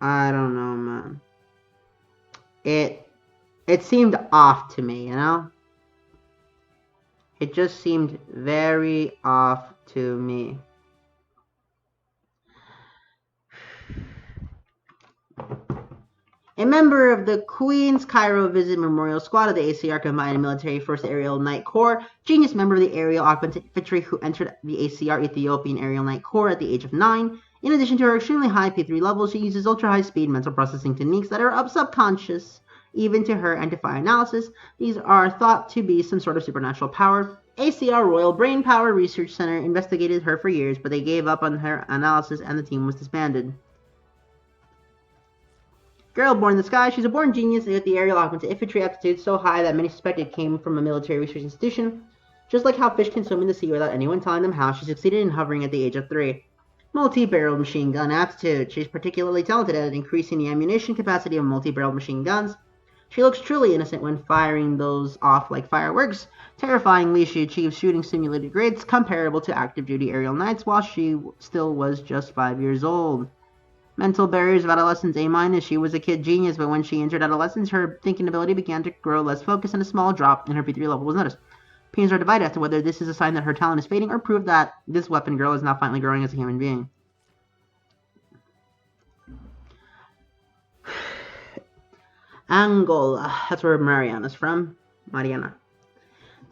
I don't know, man. It seemed off to me, you know? It just seemed very off to me. A member of the Queen's Cairo Visit Memorial Squad of the ACR Combined Military 1st Aerial Night Corps, genius member of the Aerial Augmented Infantry who entered the ACR Ethiopian Aerial Night Corps at the age of 9. In addition to her extremely high P3 level, she uses ultra-high speed mental processing techniques that are subconscious even to her and defy analysis. These are thought to be some sort of supernatural power. ACR Royal Brain Power Research Center investigated her for years, but they gave up on her analysis and the team was disbanded. Girl born in the sky, she's a born genius with the aerial augmented infantry aptitude so high that many suspect it came from a military research institution. Just like how fish can swim in the sea without anyone telling them how, she succeeded in hovering at the age of 3. Multi-barreled machine gun aptitude. She's particularly talented at increasing the ammunition capacity of multi-barreled machine guns. She looks truly innocent when firing those off like fireworks. Terrifyingly, she achieves shooting simulated grades comparable to active duty aerial knights while she still was just 5 years old. Mental barriers of adolescence A-. She was a kid genius, but when she entered adolescence, her thinking ability began to grow less focused and a small drop in her P3 level was noticed. Opinions are divided as to whether this is a sign that her talent is fading or proof that this weapon girl is now finally growing as a human being. Angola. That's where Mariana's from. Mariana.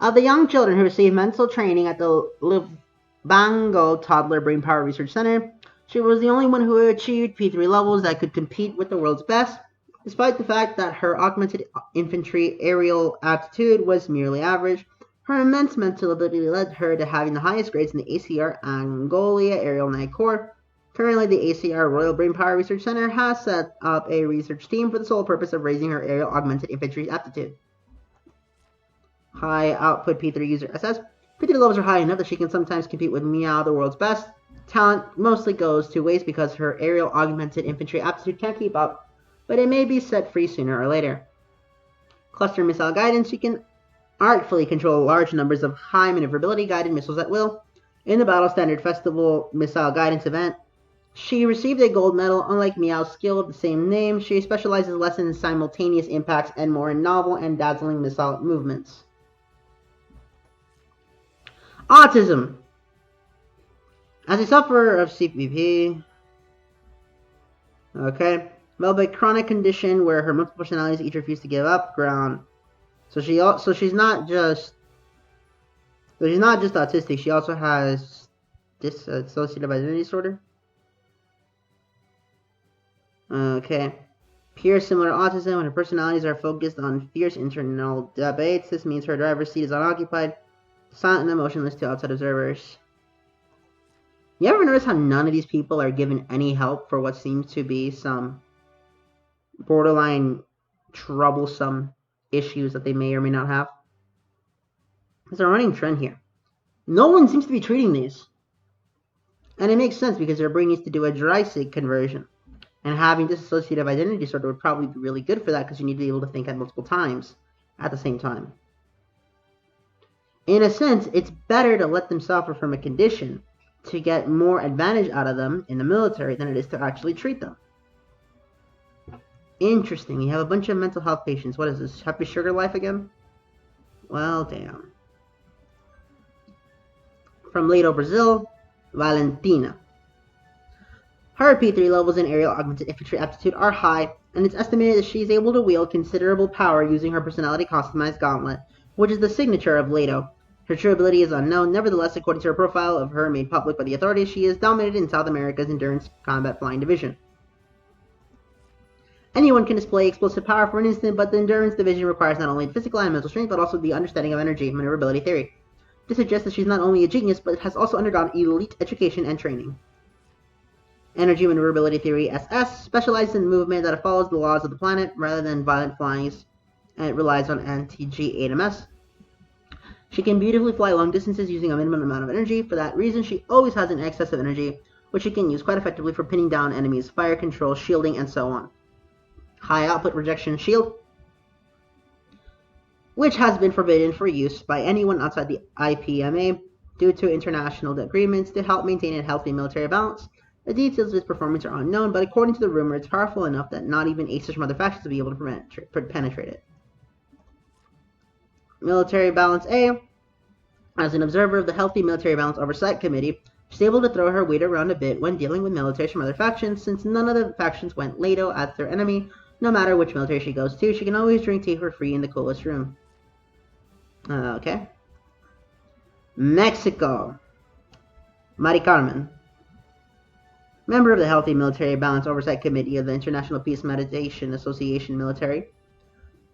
Of the young children who received mental training at the Lubango Toddler Brain Power Research Center, she was the only one who achieved P3 levels that could compete with the world's best. Despite the fact that her augmented infantry aerial aptitude was merely average, her immense mental ability led her to having the highest grades in the ACR Angolia Aerial Night Corps. Currently, the ACR Royal Brainpower Research Center has set up a research team for the sole purpose of raising her aerial augmented infantry aptitude. High output P3 user SS. P3 levels are high enough that she can sometimes compete with Meow, the world's best. Talent mostly goes to waste because her aerial augmented infantry aptitude can't keep up, but it may be set free sooner or later. Cluster missile guidance. She can artfully control large numbers of high maneuverability guided missiles at will. In the Battle Standard Festival missile guidance event, she received a gold medal. Unlike Meow's skill of the same name, she specializes less in simultaneous impacts and more in novel and dazzling missile movements. Autism. As a sufferer of CPP, a chronic condition where her multiple personalities each refuse to give up ground. So she's not just autistic. She also has dissociative identity disorder. Pure similar autism when her personalities are focused on fierce internal debates. This means her driver's seat is unoccupied, silent and emotionless to outside observers. You ever notice how none of these people are given any help for what seems to be some borderline troublesome issues that they may or may not have? There's a running trend here. No one seems to be treating these. And it makes sense because their brain needs to do a dry sig conversion. And having dissociative identity disorder would probably be really good for that because you need to be able to think at multiple times at the same time. In a sense, it's better to let them suffer from a condition to get more advantage out of them in the military than it is to actually treat them. Interesting. You have a bunch of mental health patients. What is this? Happy Sugar Life again? Well, damn. From Ledo, Brazil, Valentina. Her P3 levels in aerial augmented infantry aptitude are high, and it's estimated that she is able to wield considerable power using her personality customized gauntlet, which is the signature of Ledo. Her true ability is unknown. Nevertheless, according to her profile of her made public by the authorities, she is dominated in South America's Endurance Combat Flying Division. Anyone can display explosive power for an instant, but the Endurance Division requires not only physical and mental strength, but also the understanding of energy and maneuverability theory. This suggests that she's not only a genius, but has also undergone elite education and training. Energy maneuverability theory SS specializes in movement that follows the laws of the planet rather than violent flyings, and it relies on anti-G8MS. She can beautifully fly long distances using a minimum amount of energy. For that reason, she always has an excess of energy, which she can use quite effectively for pinning down enemies, fire control, shielding, and so on. High output rejection shield, which has been forbidden for use by anyone outside the IPMA due to international agreements to help maintain a healthy military balance. The details of its performance are unknown, but according to the rumor, it's powerful enough that not even aces from other factions will be able to penetrate it. Military Balance A. As an observer of the Healthy Military Balance Oversight Committee, she's able to throw her weight around a bit when dealing with militaries from other factions, since none of the factions went Ledo as their enemy. No matter which military she goes to, she can always drink tea for free in the coolest room. Mexico. Mari Carmen. Member of the Healthy Military Balance Oversight Committee of the International Peace Meditation Association Military.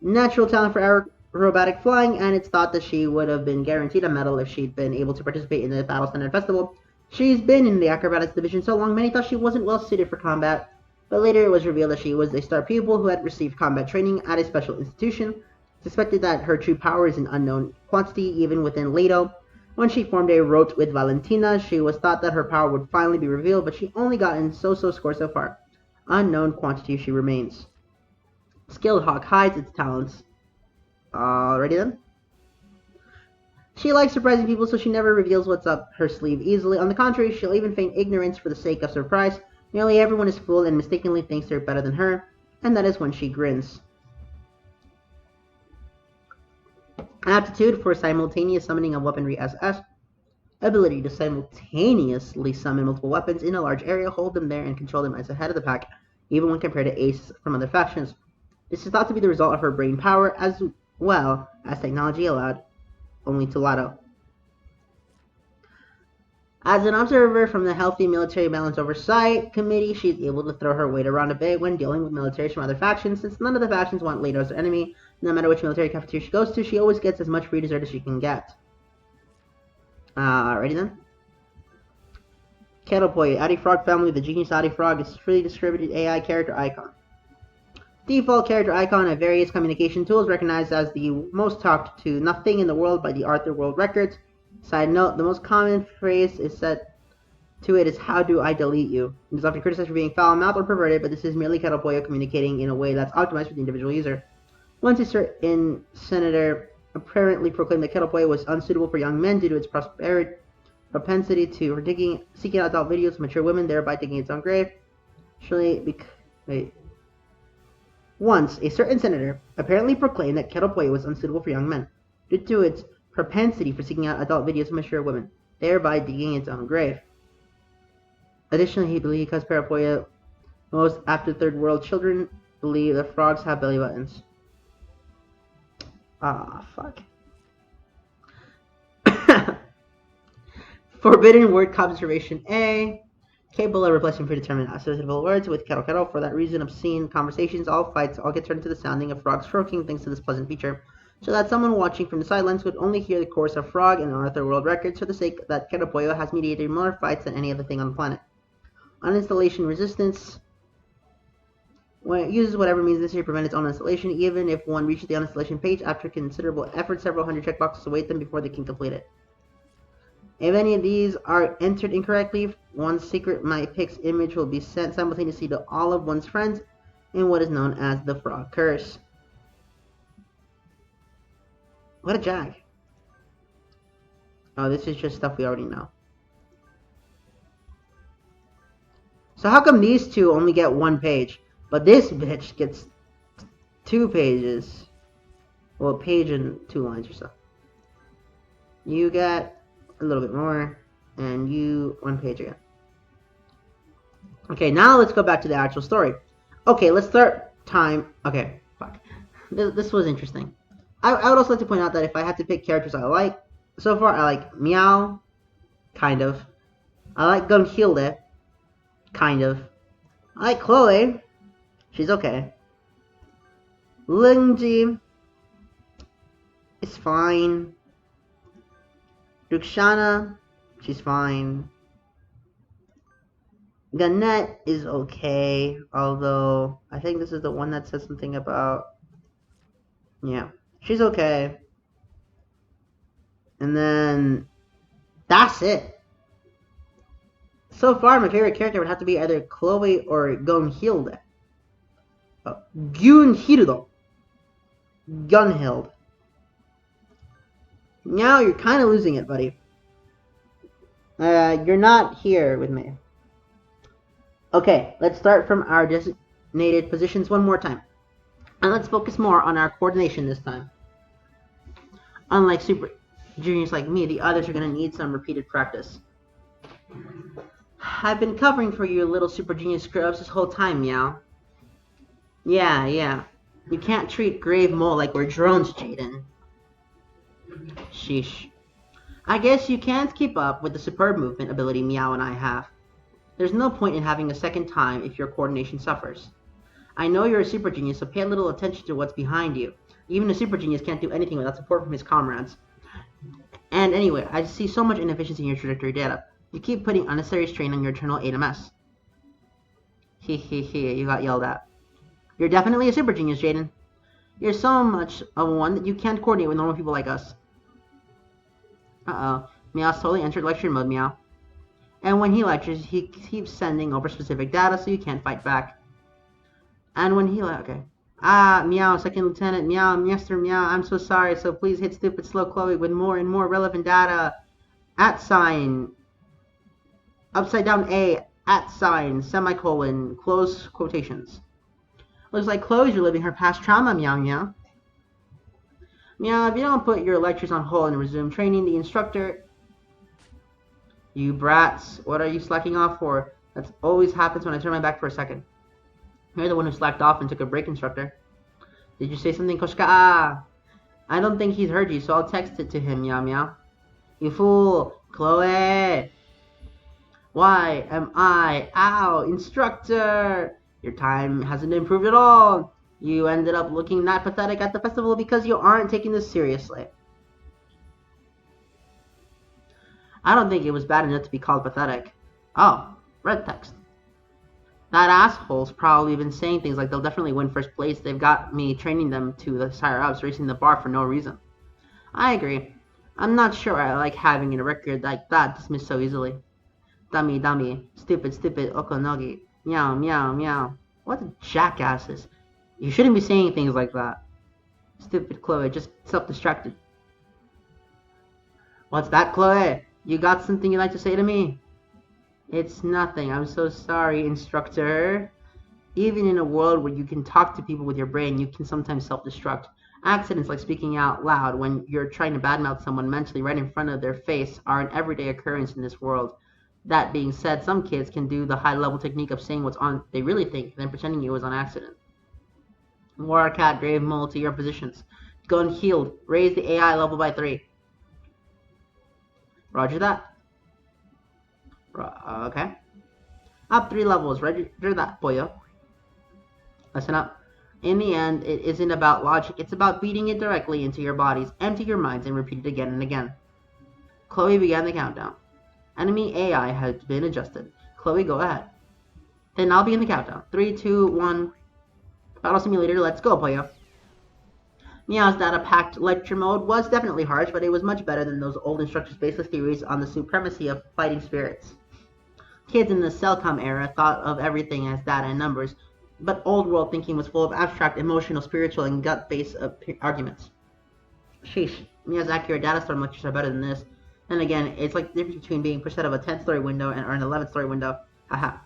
Natural talent for aerobatic flying, and it's thought that she would have been guaranteed a medal if she'd been able to participate in the Battle Standard Festival. She's been in the acrobatics division so long, many thought she wasn't well suited for combat, but later it was revealed that she was a star pupil who had received combat training at a special institution. Suspected that her true power is an unknown quantity even within Ledo. When she formed a rote with Valentina, she was thought that her power would finally be revealed, but she only gotten so-so score so far. Unknown quantity she remains. Skilled Hawk hides its talents. Alrighty then. She likes surprising people, so she never reveals what's up her sleeve easily. On the contrary, she'll even feign ignorance for the sake of surprise. Nearly everyone is fooled and mistakenly thinks they're better than her, and that is when she grins. Aptitude for simultaneous summoning of weaponry SS. Ability to simultaneously summon multiple weapons in a large area, hold them there, and control them as ahead of the pack, even when compared to aces from other factions. This is thought to be the result of her brain power, as well as technology allowed only to Lotto. As an observer from the Healthy Military Balance Oversight Committee, she's able to throw her weight around a bit when dealing with militaries from other factions, since none of the factions want Leto as their enemy. No matter which military cafeteria she goes to, she always gets as much free dessert as she can get. Ready then? Kettlepoi, Addy Frog family, the genius Addy Frog is freely distributed AI character icon. Default character icon of various communication tools, recognized as the most talked to nothing in the world by the Arthur World Records. Side note, the most common phrase is set to it is, "How do I delete you?" It is often criticized for being foul-mouthed or perverted, but this is merely Kettlepoi communicating in a way that's optimized for the individual user. Once a certain senator apparently proclaimed that Kettlepoi was unsuitable for young men due to its propensity to seeking out adult videos of mature women, thereby digging its own grave. Once, a certain senator apparently proclaimed that Kettlepoi was unsuitable for young men due to its propensity for seeking out adult videos of mature women, thereby digging its own grave. Additionally, he believed because Parapoia, most after third world children believe that frogs have belly buttons. Fuck. Forbidden word conservation A. Capable of replacing predetermined associable words with kettle kettle. For that reason, obscene conversations, all fights, all get turned into the sounding of frogs croaking thanks to this pleasant feature, so that someone watching from the sidelines would only hear the chorus of frog and Arthur World Records for the sake that Kettlepoi has mediated more fights than any other thing on the planet. Uninstallation resistance. When it uses whatever means necessary to prevent its own installation, even if one reaches the uninstallation page after considerable effort, several hundred checkboxes await them before they can complete it. If any of these are entered incorrectly, one's secret MyPix image will be sent simultaneously to all of one's friends in what is known as the frog curse. What a jag. Oh, this is just stuff we already know. So how come these two only get one page, but this bitch gets 2 pages? Well, a page and 2 lines or so. You get a little bit more, and you 1 page again. Okay, now let's go back to the actual story. Okay, let's start time. Okay, fuck. This was interesting. I would also like to point out that if I had to pick characters I like, so far I like Meow, kind of. I like Gunhilde, kind of. I like Chloe, she's okay. Lingji is fine. Drukshana, she's fine. Gannett is okay, although I think this is the one that says something about, yeah, she's okay. And then that's it. So far, my favorite character would have to be either Chloe or Gunhilde. Gunhilde. Now you're kind of losing it, buddy. You're not here with me. Okay, let's start from our designated positions one more time. And let's focus more on our coordination this time. Unlike super juniors like me, the others are going to need some repeated practice. I've been covering for you little super genius scrubs this whole time, Meow. Yeah. You can't treat Grave Mole like we're drones, Jaden. Sheesh. I guess you can't keep up with the superb movement ability Meow and I have. There's no point in having a second time if your coordination suffers. I know you're a super genius, so pay a little attention to what's behind you. Even a super genius can't do anything without support from his comrades. And anyway, I see so much inefficiency in your trajectory data. You keep putting unnecessary strain on your internal AMS. You got yelled at. You're definitely a super genius, Jaden. You're so much of one that you can't coordinate with normal people like us. Uh-oh. Meow's totally entered lecture mode, Meow. And when he lectures, he keeps sending over specific data so you can't fight back. And when he okay. Meow, Second Lieutenant, Meow, Mr. Meow, I'm so sorry, so please hit stupid slow Chloe with more and more relevant data. @ upside down A, @ semicolon, close quotations. Looks like Chloe's reliving her past trauma, Meow Meow. Meow, if you don't put your lectures on hold and resume training the instructor... You brats, what are you slacking off for? That always happens when I turn my back for a second. You're the one who slacked off and took a break, instructor. Did you say something, Koshka? I don't think he's heard you, so I'll text it to him, Meow Meow. You fool! Chloe! Why am I? Ow, instructor! Your time hasn't improved at all. You ended up looking that pathetic at the festival because you aren't taking this seriously. I don't think it was bad enough to be called pathetic. Oh, red text. That asshole's probably been saying things like they'll definitely win first place. They've got me training them to the higher ups, racing the bar for no reason. I agree. I'm not sure I like having a record like that dismissed so easily. Dummy, dummy. Stupid, stupid Okonogi. Meow, meow, meow. What jackasses. You shouldn't be saying things like that. Stupid Chloe, just self-distracted. What's that, Chloe? You got something you'd like to say to me? It's nothing. I'm so sorry, instructor. Even in a world where you can talk to people with your brain, you can sometimes self-destruct. Accidents like speaking out loud when you're trying to badmouth someone mentally right in front of their face are an everyday occurrence in this world. That being said, some kids can do the high-level technique of saying what's on they really think, then pretending it was on accident. War Cat, Grave Mole to your positions. Gun healed. Raise the AI level by 3. Roger that. Okay. Up 3 levels. Roger that, boyo. Listen up. In the end, it isn't about logic. It's about beating it directly into your bodies, empty your minds, and repeat it again and again. Chloe began the countdown. Enemy AI has been adjusted. Chloe, go ahead. Then I'll begin the countdown. 3, 2, 1. Battle simulator, let's go, boyo. Meow's data-packed lecture mode was definitely harsh, but it was much better than those old instructors' baseless theories on the supremacy of fighting spirits. Kids in the Cellcom era thought of everything as data and numbers, but old world thinking was full of abstract, emotional, spiritual, and gut-based arguments. Sheesh, Meow's accurate data storm lectures are better than this. And again, it's like the difference between being pushed out of a 10th-story window or an 11th-story window. Haha.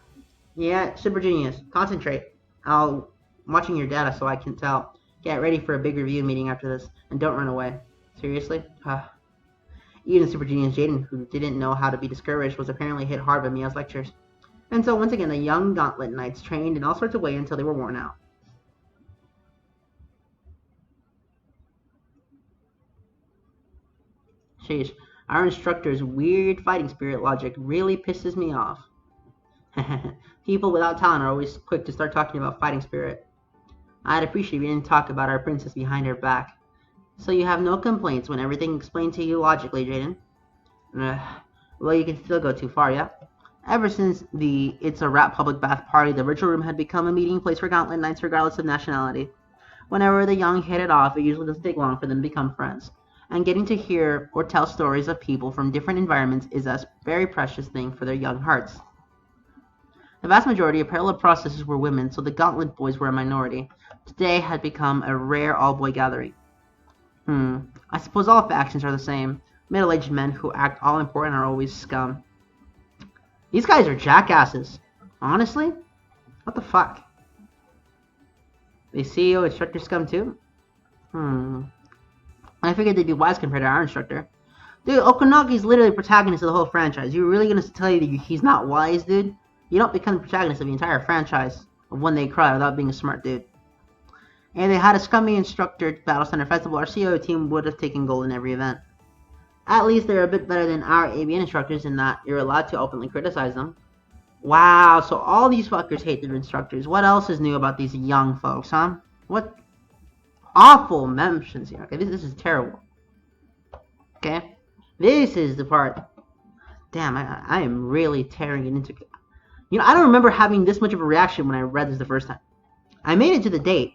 Yeah, super genius. Concentrate. I'm watching your data so I can tell. Get ready for a big review meeting after this, and don't run away. Seriously? Even super genius Jaden, who didn't know how to be discouraged, was apparently hit hard by Meow's lectures. And so once again, the young Gauntlet Knights trained in all sorts of ways until they were worn out. Sheesh, our instructor's weird fighting spirit logic really pisses me off. People without talent are always quick to start talking about fighting spirit. I'd appreciate if you didn't talk about our princess behind her back. So you have no complaints when everything's explained to you logically, Jaden? Well, you can still go too far, yeah? Ever since the It's a Wrap public bath party, the virtual room had become a meeting place for Gauntlet Knights regardless of nationality. Whenever the young hit it off, it usually doesn't take long for them to become friends. And getting to hear or tell stories of people from different environments is a very precious thing for their young hearts. The vast majority of parallel processors were women, so the Gauntlet boys were a minority. Today had become a rare all-boy gathering. I suppose all factions are the same. Middle-aged men who act all-important are always scum. These guys are jackasses. Honestly? What the fuck? The CEO instructor scum too? I figured they'd be wise compared to our instructor. Dude, Okonagi's literally the protagonist of the whole franchise. You really gonna tell you that he's not wise, dude? You don't become the protagonist of the entire franchise of When They Cry without being a smart dude. And they had a scummy instructor at Battle Center Festival, our CEO team would have taken gold in every event. At least they're a bit better than our ABN instructors in that you're allowed to openly criticize them. Wow, so all these fuckers hate their instructors. What else is new about these young folks, huh? What awful mentions here. Okay, this is terrible. Okay? This is the part. Damn, I am really tearing it into... You know, I don't remember having this much of a reaction when I read this the first time. I made it to the date.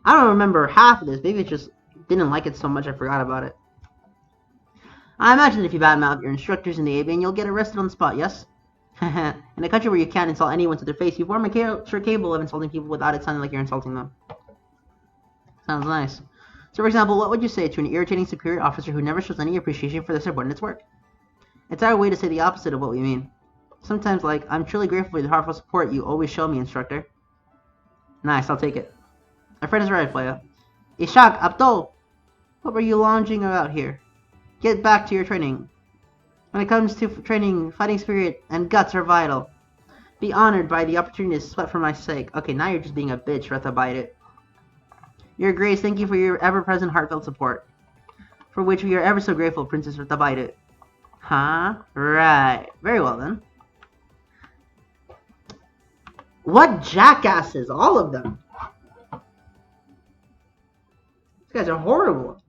I don't remember half of this. Maybe I just didn't like it so much I forgot about it. I imagine if you badmouth your instructors in the ABN, you'll get arrested on the spot, yes? In a country where you can't insult anyone to their face, you form a sure cable of insulting people without it sounding like you're insulting them. Sounds nice. So, for example, what would you say to an irritating superior officer who never shows any appreciation for their subordinates' work? It's our way to say the opposite of what we mean. Sometimes, like, I'm truly grateful for the heartfelt support you always show me, instructor. Nice, I'll take it. My friend is right, Playa. Ishak, Abdul! What were you lounging about here? Get back to your training. When it comes to training, fighting spirit and guts are vital. Be honored by the opportunity to sweat for my sake. Okay, now you're just being a bitch, Retha Bite It. Your Grace, thank you for your ever-present heartfelt support. For which we are ever so grateful, Princess Retha Bite It. Huh? Right. Very well, then. What jackasses! All of them. These guys are horrible.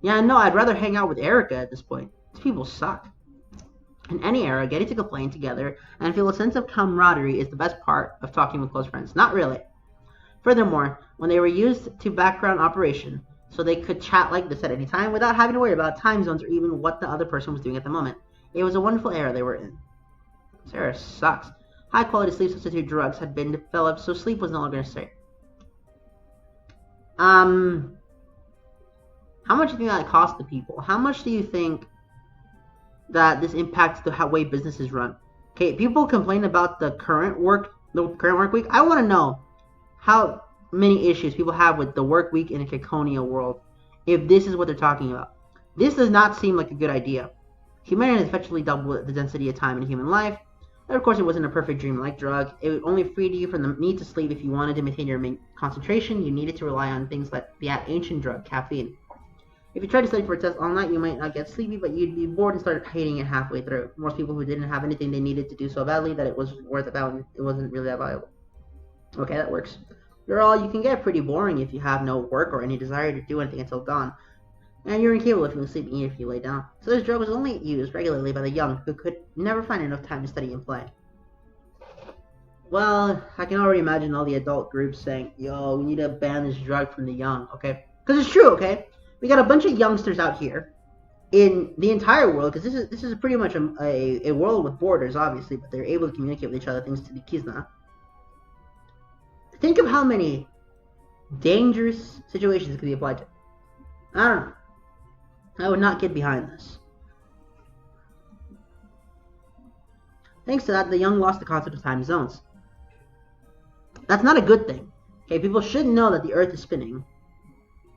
Yeah, no, I'd rather hang out with Erica at this point. These people suck. In any era, getting to complain together and feel a sense of camaraderie is the best part of talking with close friends. Not really. Furthermore, when they were used to background operation, so they could chat like this at any time without having to worry about time zones or even what the other person was doing at the moment. It was a wonderful era they were in. This era sucks. High-quality sleep substitute drugs had been developed, so sleep was no longer necessary. How much do you think that cost the people? How much do you think that this impacts the way businesses run? Okay, people complain about the current work week. I want to know how many issues people have with the work week in a Caconia world, if this is what they're talking about. This does not seem like a good idea. Humanity has effectively doubled the density of time in human life. And of course, it wasn't a perfect dream-like drug. It only freed you from the need to sleep if you wanted to maintain your concentration. You needed to rely on things like the ancient drug, caffeine. If you tried to study for a test all night, you might not get sleepy, but you'd be bored and start hating it halfway through. Most people who didn't have anything they needed to do so badly that it wasn't worth it, it wasn't really that valuable. Okay, that works. After all, you can get pretty boring if you have no work or any desire to do anything until dawn. And you're incapable of feeling sleepy even if you lay down. So this drug was only used regularly by the young, who could never find enough time to study and play. Well, I can already imagine all the adult groups saying, yo, we need to ban this drug from the young, okay? Because it's true, okay? We got a bunch of youngsters out here in the entire world, because this is pretty much a world with borders, obviously, but they're able to communicate with each other thanks to the Kizna. Think of how many dangerous situations it could be applied to. I don't know. I would not get behind this. Thanks to that, the young lost the concept of time zones. That's not a good thing. Okay, people should know that the Earth is spinning,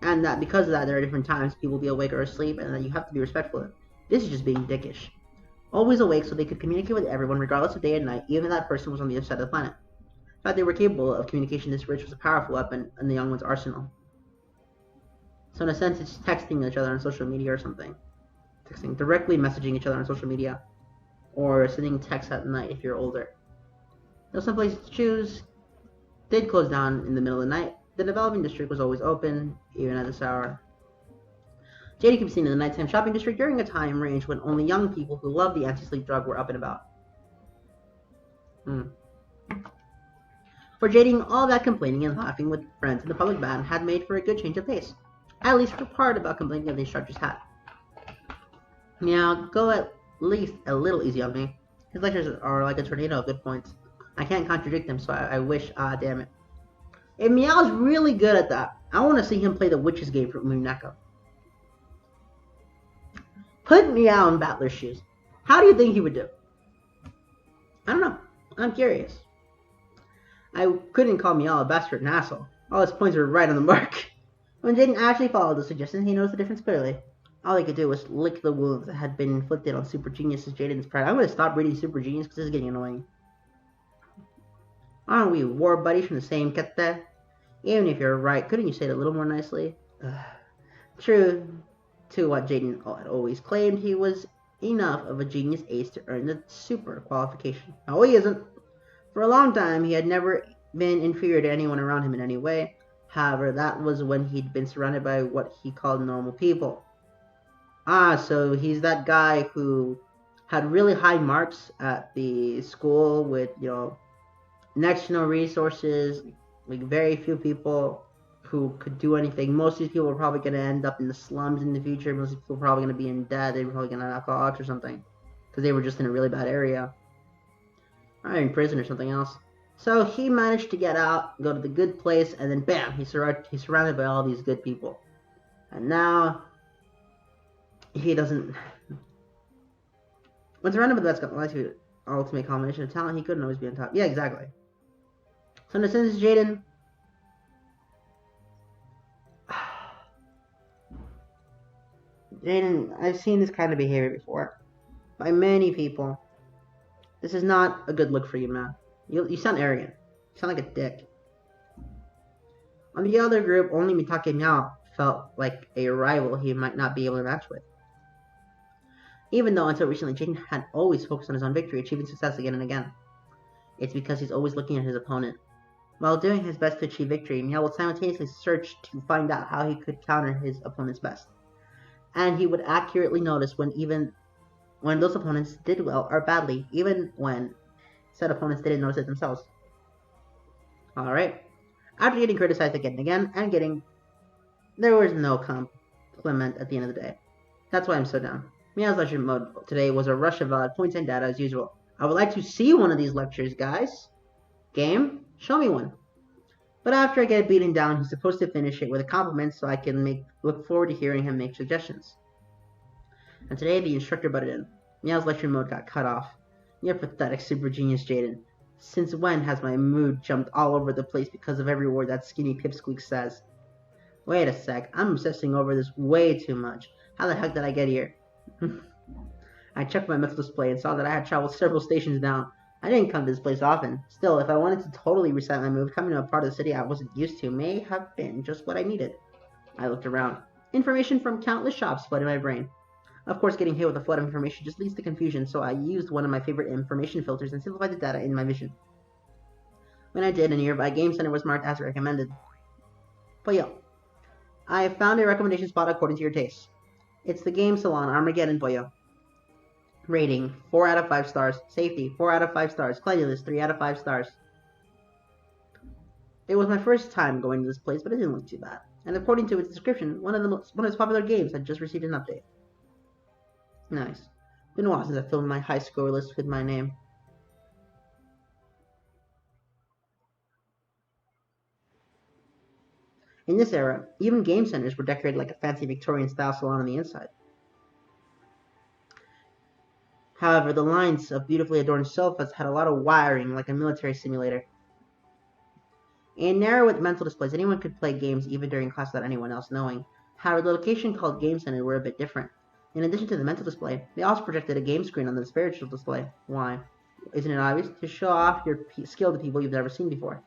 and that because of that, there are different times people will be awake or asleep, and that you have to be respectful of it. This is just being dickish. Always awake so they could communicate with everyone, regardless of day and night, even if that person was on the other side of the planet. In fact, they were capable of communication this rich was a powerful weapon in the young one's arsenal. So in a sense, it's texting each other on social media or something. Directly messaging each other on social media. Or sending texts at night if you're older. Though some places to choose did close down in the middle of the night, the developing district was always open, even at this hour. Jada could be seen in the nighttime shopping district during a time range when only young people who loved the anti-sleep drug were up and about. For Jading, all that complaining and laughing with friends in the public band had made for a good change of pace. At least for part about complaining that the instructors had. Now, go at least a little easy on me. His lectures are like a tornado of good points. I can't contradict them, so I wish, damn it. If Meow's really good at that, I want to see him play the Witch's game for Muneko. Put Meow in Battler's shoes. How do you think he would do? I don't know. I'm curious. I couldn't call Meow a bastard and asshole. All his points were right on the mark. When Jaden actually followed the suggestion, he noticed the difference clearly. All he could do was lick the wounds that had been inflicted on Super Genius's Jaden's pride. I'm going to stop reading Super Genius because this is getting annoying. Aren't we war buddies from the same kete? Even if you're right, couldn't you say it a little more nicely? True to what Jaden had always claimed, he was enough of a genius ace to earn the super qualification. No, he isn't. For a long time, he had never been inferior to anyone around him in any way. However, that was when he'd been surrounded by what he called normal people. So he's that guy who had really high marks at the school with, next to no resources, like very few people who could do anything. Most of these people were probably going to end up in the slums in the future. Most of these people were probably going to be in debt. They were probably going to have alcoholics or something. Because they were just in a really bad area. Or in prison or something else. So he managed to get out, go to the good place, and then bam, he's surrounded by all these good people. And now, he doesn't... When surrounded by the best ultimate combination of talent, he couldn't always be on top. Yeah, exactly. So in a sense, Jaden... I've seen this kind of behavior before. By many people. This is not a good look for you, man. You sound arrogant. You sound like a dick. On the other group, only Mitake Meow felt like a rival he might not be able to match with. Even though until recently Jaden had always focused on his own victory, achieving success again and again. It's because he's always looking at his opponent. While doing his best to achieve victory, Meow would simultaneously search to find out how he could counter his opponent's best. And he would accurately notice when those opponents did well or badly, even when said opponents didn't notice it themselves. Alright. After getting criticized again and again, there was no compliment at the end of the day. That's why I'm so down. Meow's lecture mode today was a rush of valid points and data as usual. I would like to see one of these lectures, guys. Game? Show me one. But after I get beaten down, he's supposed to finish it with a compliment so I can look forward to hearing him make suggestions. And today the instructor butted in. Meow's lecture mode got cut off. You're pathetic, super genius, Jaden. Since when has my mood jumped all over the place because of every word that skinny pipsqueak says? Wait a sec, I'm obsessing over this way too much. How the heck did I get here? I checked my mental display and saw that I had traveled several stations down. I didn't come to this place often. Still, if I wanted to totally reset my mood, coming to a part of the city I wasn't used to may have been just what I needed. I looked around. Information from countless shops flooded my brain. Of course, getting hit with a flood of information just leads to confusion, so I used one of my favorite information filters and simplified the data in my vision. When I did, a nearby game center was marked as recommended. Pollo. I have found a recommendation spot according to your taste. It's the Game Salon Armageddon, Pollo. Rating, 4 out of 5 stars. Safety, 4 out of 5 stars. Cleanliness, 3 out of 5 stars. It was my first time going to this place, but it didn't look too bad. And according to its description, one of its popular games had just received an update. Nice. Been a while since I filled my high score list with my name. In this era, even game centers were decorated like a fancy Victorian-style salon on the inside. However, the lines of beautifully adorned sofas had a lot of wiring like a military simulator. In narrow with mental displays, anyone could play games even during class without anyone else knowing. However, the location called Game Center were a bit different. In addition to the mental display, they also projected a game screen on the spiritual display. Why? Isn't it obvious? To show off your skill to people you've never seen before.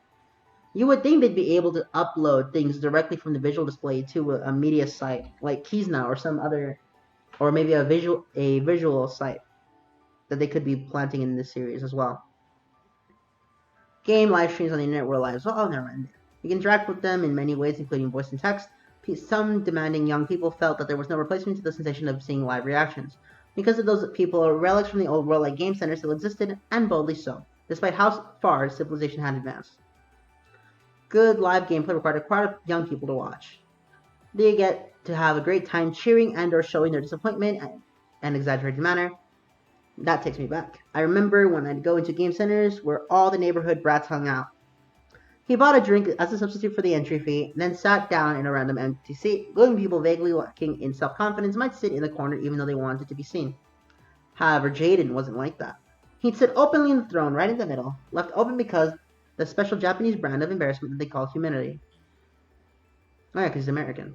You would think they'd be able to upload things directly from the visual display to a media site like Keysnow or some other, or maybe a visual site that they could be planting in this series as well. Game live streams on the internet were live, so never mind. You can interact with them in many ways, including voice and text. Some demanding young people felt that there was no replacement to the sensation of seeing live reactions. Because of those people, relics from the old world like game centers still existed, and boldly so, despite how far civilization had advanced. Good live gameplay required young people to watch. They get to have a great time cheering and or showing their disappointment and exaggerated manner. That takes me back. I remember when I'd go into game centers where all the neighborhood brats hung out. He bought a drink as a substitute for the entry fee, then sat down in a random empty seat. Glowing people vaguely lacking in self-confidence might sit in the corner even though they wanted to be seen. However, Jaden wasn't like that. He'd sit openly in the throne right in the middle, left open because the special Japanese brand of embarrassment that they call humility. Oh yeah, because he's American.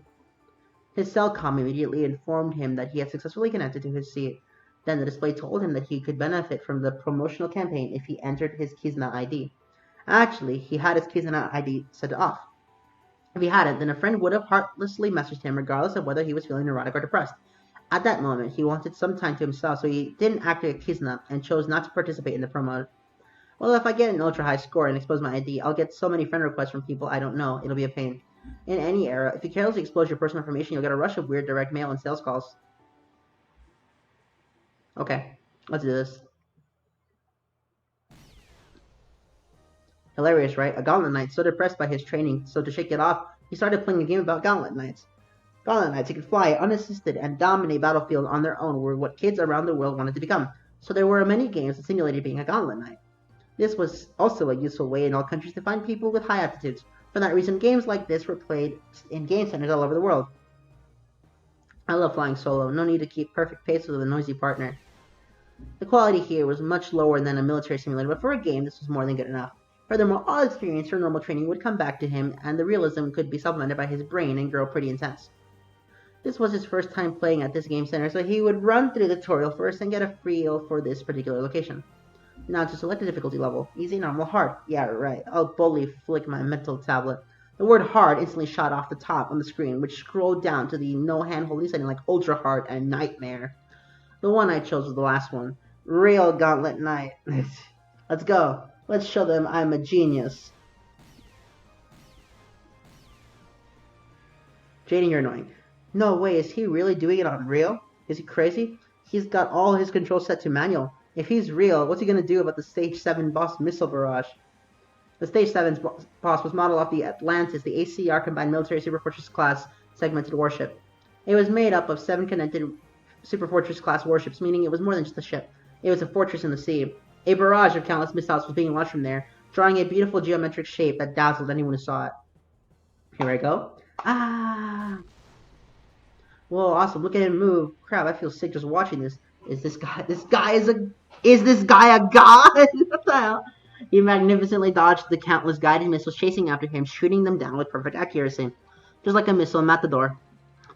His cell comm immediately informed him that he had successfully connected to his seat. Then the display told him that he could benefit from the promotional campaign if he entered his Kizna ID. Actually, he had his Kizna ID set off. If he hadn't, then a friend would have heartlessly messaged him regardless of whether he was feeling neurotic or depressed. At that moment, he wanted some time to himself, so he didn't activate Kizna and chose not to participate in the promo. Well, if I get an ultra-high score and expose my ID, I'll get so many friend requests from people I don't know, it'll be a pain. In any era, if you carelessly expose your personal information, you'll get a rush of weird direct mail and sales calls. Okay, let's do this. Hilarious, right? A Gauntlet Knight so depressed by his training, so to shake it off, he started playing a game about Gauntlet Knights. Gauntlet Knights who could fly unassisted and dominate battlefields on their own were what kids around the world wanted to become, so there were many games that simulated being a Gauntlet Knight. This was also a useful way in all countries to find people with high aptitudes. For that reason, games like this were played in game centers all over the world. I love flying solo, no need to keep perfect pace with a noisy partner. The quality here was much lower than a military simulator, but for a game, this was more than good enough. Furthermore, all experience or normal training would come back to him, and the realism could be supplemented by his brain and grow pretty intense. This was his first time playing at this game center, so he would run through the tutorial first and get a feel for this particular location. Now to select the difficulty level. Easy, normal, hard. Yeah, right. I'll boldly flick my mental tablet. The word hard instantly shot off the top on the screen, which scrolled down to the no hand-holding setting like ultra hard and nightmare. The one I chose was the last one. Real Gauntlet Knight. Let's go. Let's show them I'm a genius. Jaden, you're annoying. No way, is he really doing it on real? Is he crazy? He's got all his controls set to manual. If he's real, what's he gonna do about the Stage 7 boss missile barrage? The Stage 7 boss was modeled off the Atlantis, the ACR combined military superfortress class segmented warship. It was made up of 7 connected superfortress class warships, meaning it was more than just a ship. It was a fortress in the sea. A barrage of countless missiles was being launched from there, drawing a beautiful geometric shape that dazzled anyone who saw it. Here I go. Ah! Whoa, awesome. Look at him move. Crap, I feel sick just watching this. Is this guy a god? What the hell? He magnificently dodged the countless guided missiles chasing after him, shooting them down with perfect accuracy. Just like a missile matador.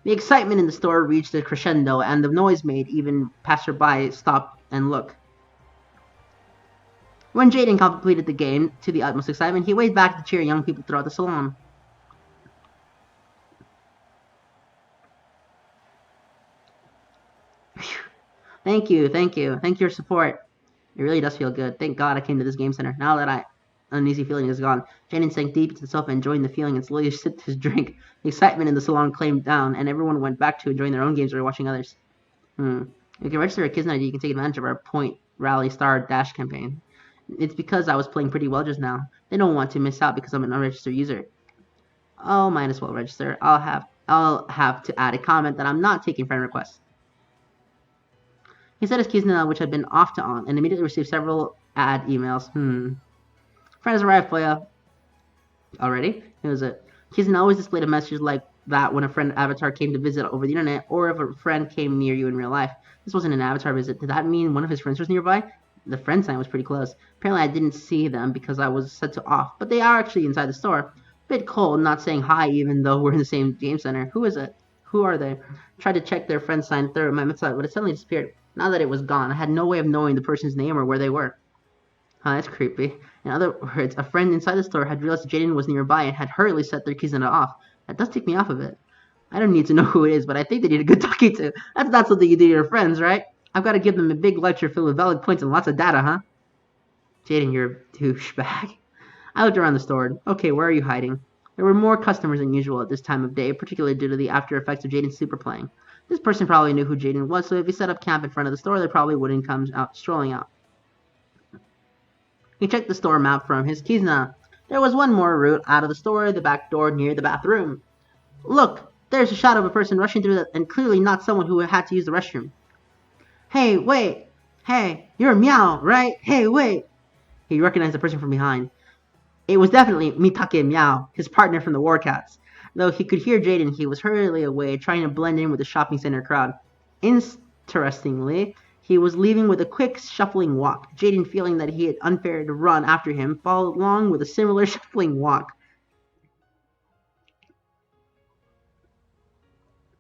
The excitement in the store reached a crescendo, and the noise made even passerby stop and look. When Jaden completed the game to the utmost excitement, he waved back to cheer young people throughout the salon. Thank you for your support. It really does feel good. Thank God I came to this game center. Now that uneasy feeling is gone, Jaden sank deep into the sofa, enjoying the feeling and slowly sipped his drink. The excitement in the salon claimed down, and everyone went back to enjoying their own games or watching others. You can register a Kizna ID. You can take advantage of our Point Rally Star Dash campaign. It's because I was playing pretty well just now. They don't want to miss out because I'm an unregistered user. Oh, might as well register. I'll have to add a comment that I'm not taking friend requests. He set his Kizna, which had been off to on, and immediately received several ad emails. Friends arrived for ya. Already? It was it. Kizna always displayed a message like that when a friend avatar came to visit over the internet, or if a friend came near you in real life. This wasn't an avatar visit. Did that mean one of his friends was nearby? The friend sign was pretty close. Apparently I didn't see them because I was set to off, but they are actually inside the store. Bit cold, not saying hi even though we're in the same game center. Who is it? Who are they? Tried to check their friend sign through my website, but it suddenly disappeared. Now that it was gone, I had no way of knowing the person's name or where they were. That's creepy. In other words, a friend inside the store had realized Jaden was nearby and had hurriedly set their Kizna off. That does take me off of it. I don't need to know who it is, but I think they need a good talking to. That's not something you do to your friends, right? I've got to give them a big lecture filled with valid points and lots of data, huh? Jaden, you're a douchebag. I looked around the store. Okay, where are you hiding? There were more customers than usual at this time of day, particularly due to the after effects of Jaden's super playing. This person probably knew who Jaden was, so if he set up camp in front of the store, they probably wouldn't come out strolling out. He checked the store map from his Kizna. There was one more route out of the store, the back door near the bathroom. Look, there's a shot of a person rushing through and clearly not someone who had to use the restroom. Hey, wait! Hey, you're Meow, right? Hey, wait! He recognized the person from behind. It was definitely Mitake Meow, his partner from the Warcats. Though he could hear Jaden, he was hurriedly away, trying to blend in with the shopping center crowd. Interestingly, he was leaving with a quick, shuffling walk. Jaden, feeling that he had unfair to run after him, followed along with a similar shuffling walk.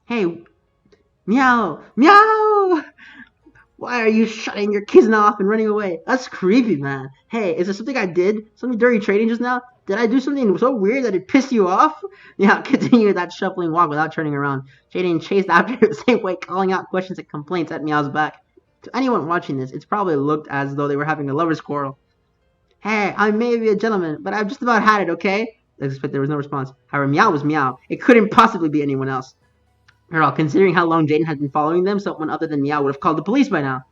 Hey, Meow! Meow! Why are you shutting your Kizna off and running away? That's creepy, man. Hey, is there something I did? Something dirty trading just now? Did I do something so weird that it pissed you off? Yeah, continued that shuffling walk without turning around. Jaden chased after him the same way, calling out questions and complaints at Meow's back. To anyone watching this, it's probably looked as though they were having a lover's quarrel. Hey, I may be a gentleman, but I've just about had it, okay? I expect there was no response. However, Meow was Meow. It couldn't possibly be anyone else. After all, considering how long Jaden had been following them, someone other than Meow would have called the police by now.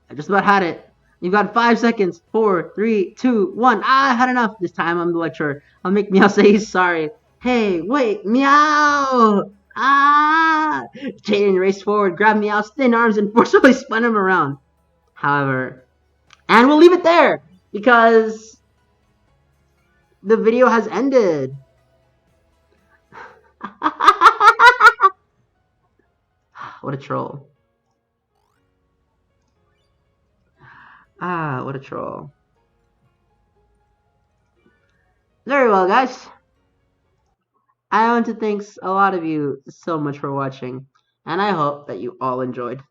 I just about had it. You've got 5 seconds. 4, 3, 2, 1. I had enough. This time I'm the lecturer. I'll make Meow say he's sorry. Hey, wait, Meow! Jaden raced forward, grabbed Meow's thin arms, and forcibly spun him around. However, and we'll leave it there, because the video has ended. What a troll. What a troll. Very well, guys. I want to thank a lot of you so much for watching, and I hope that you all enjoyed.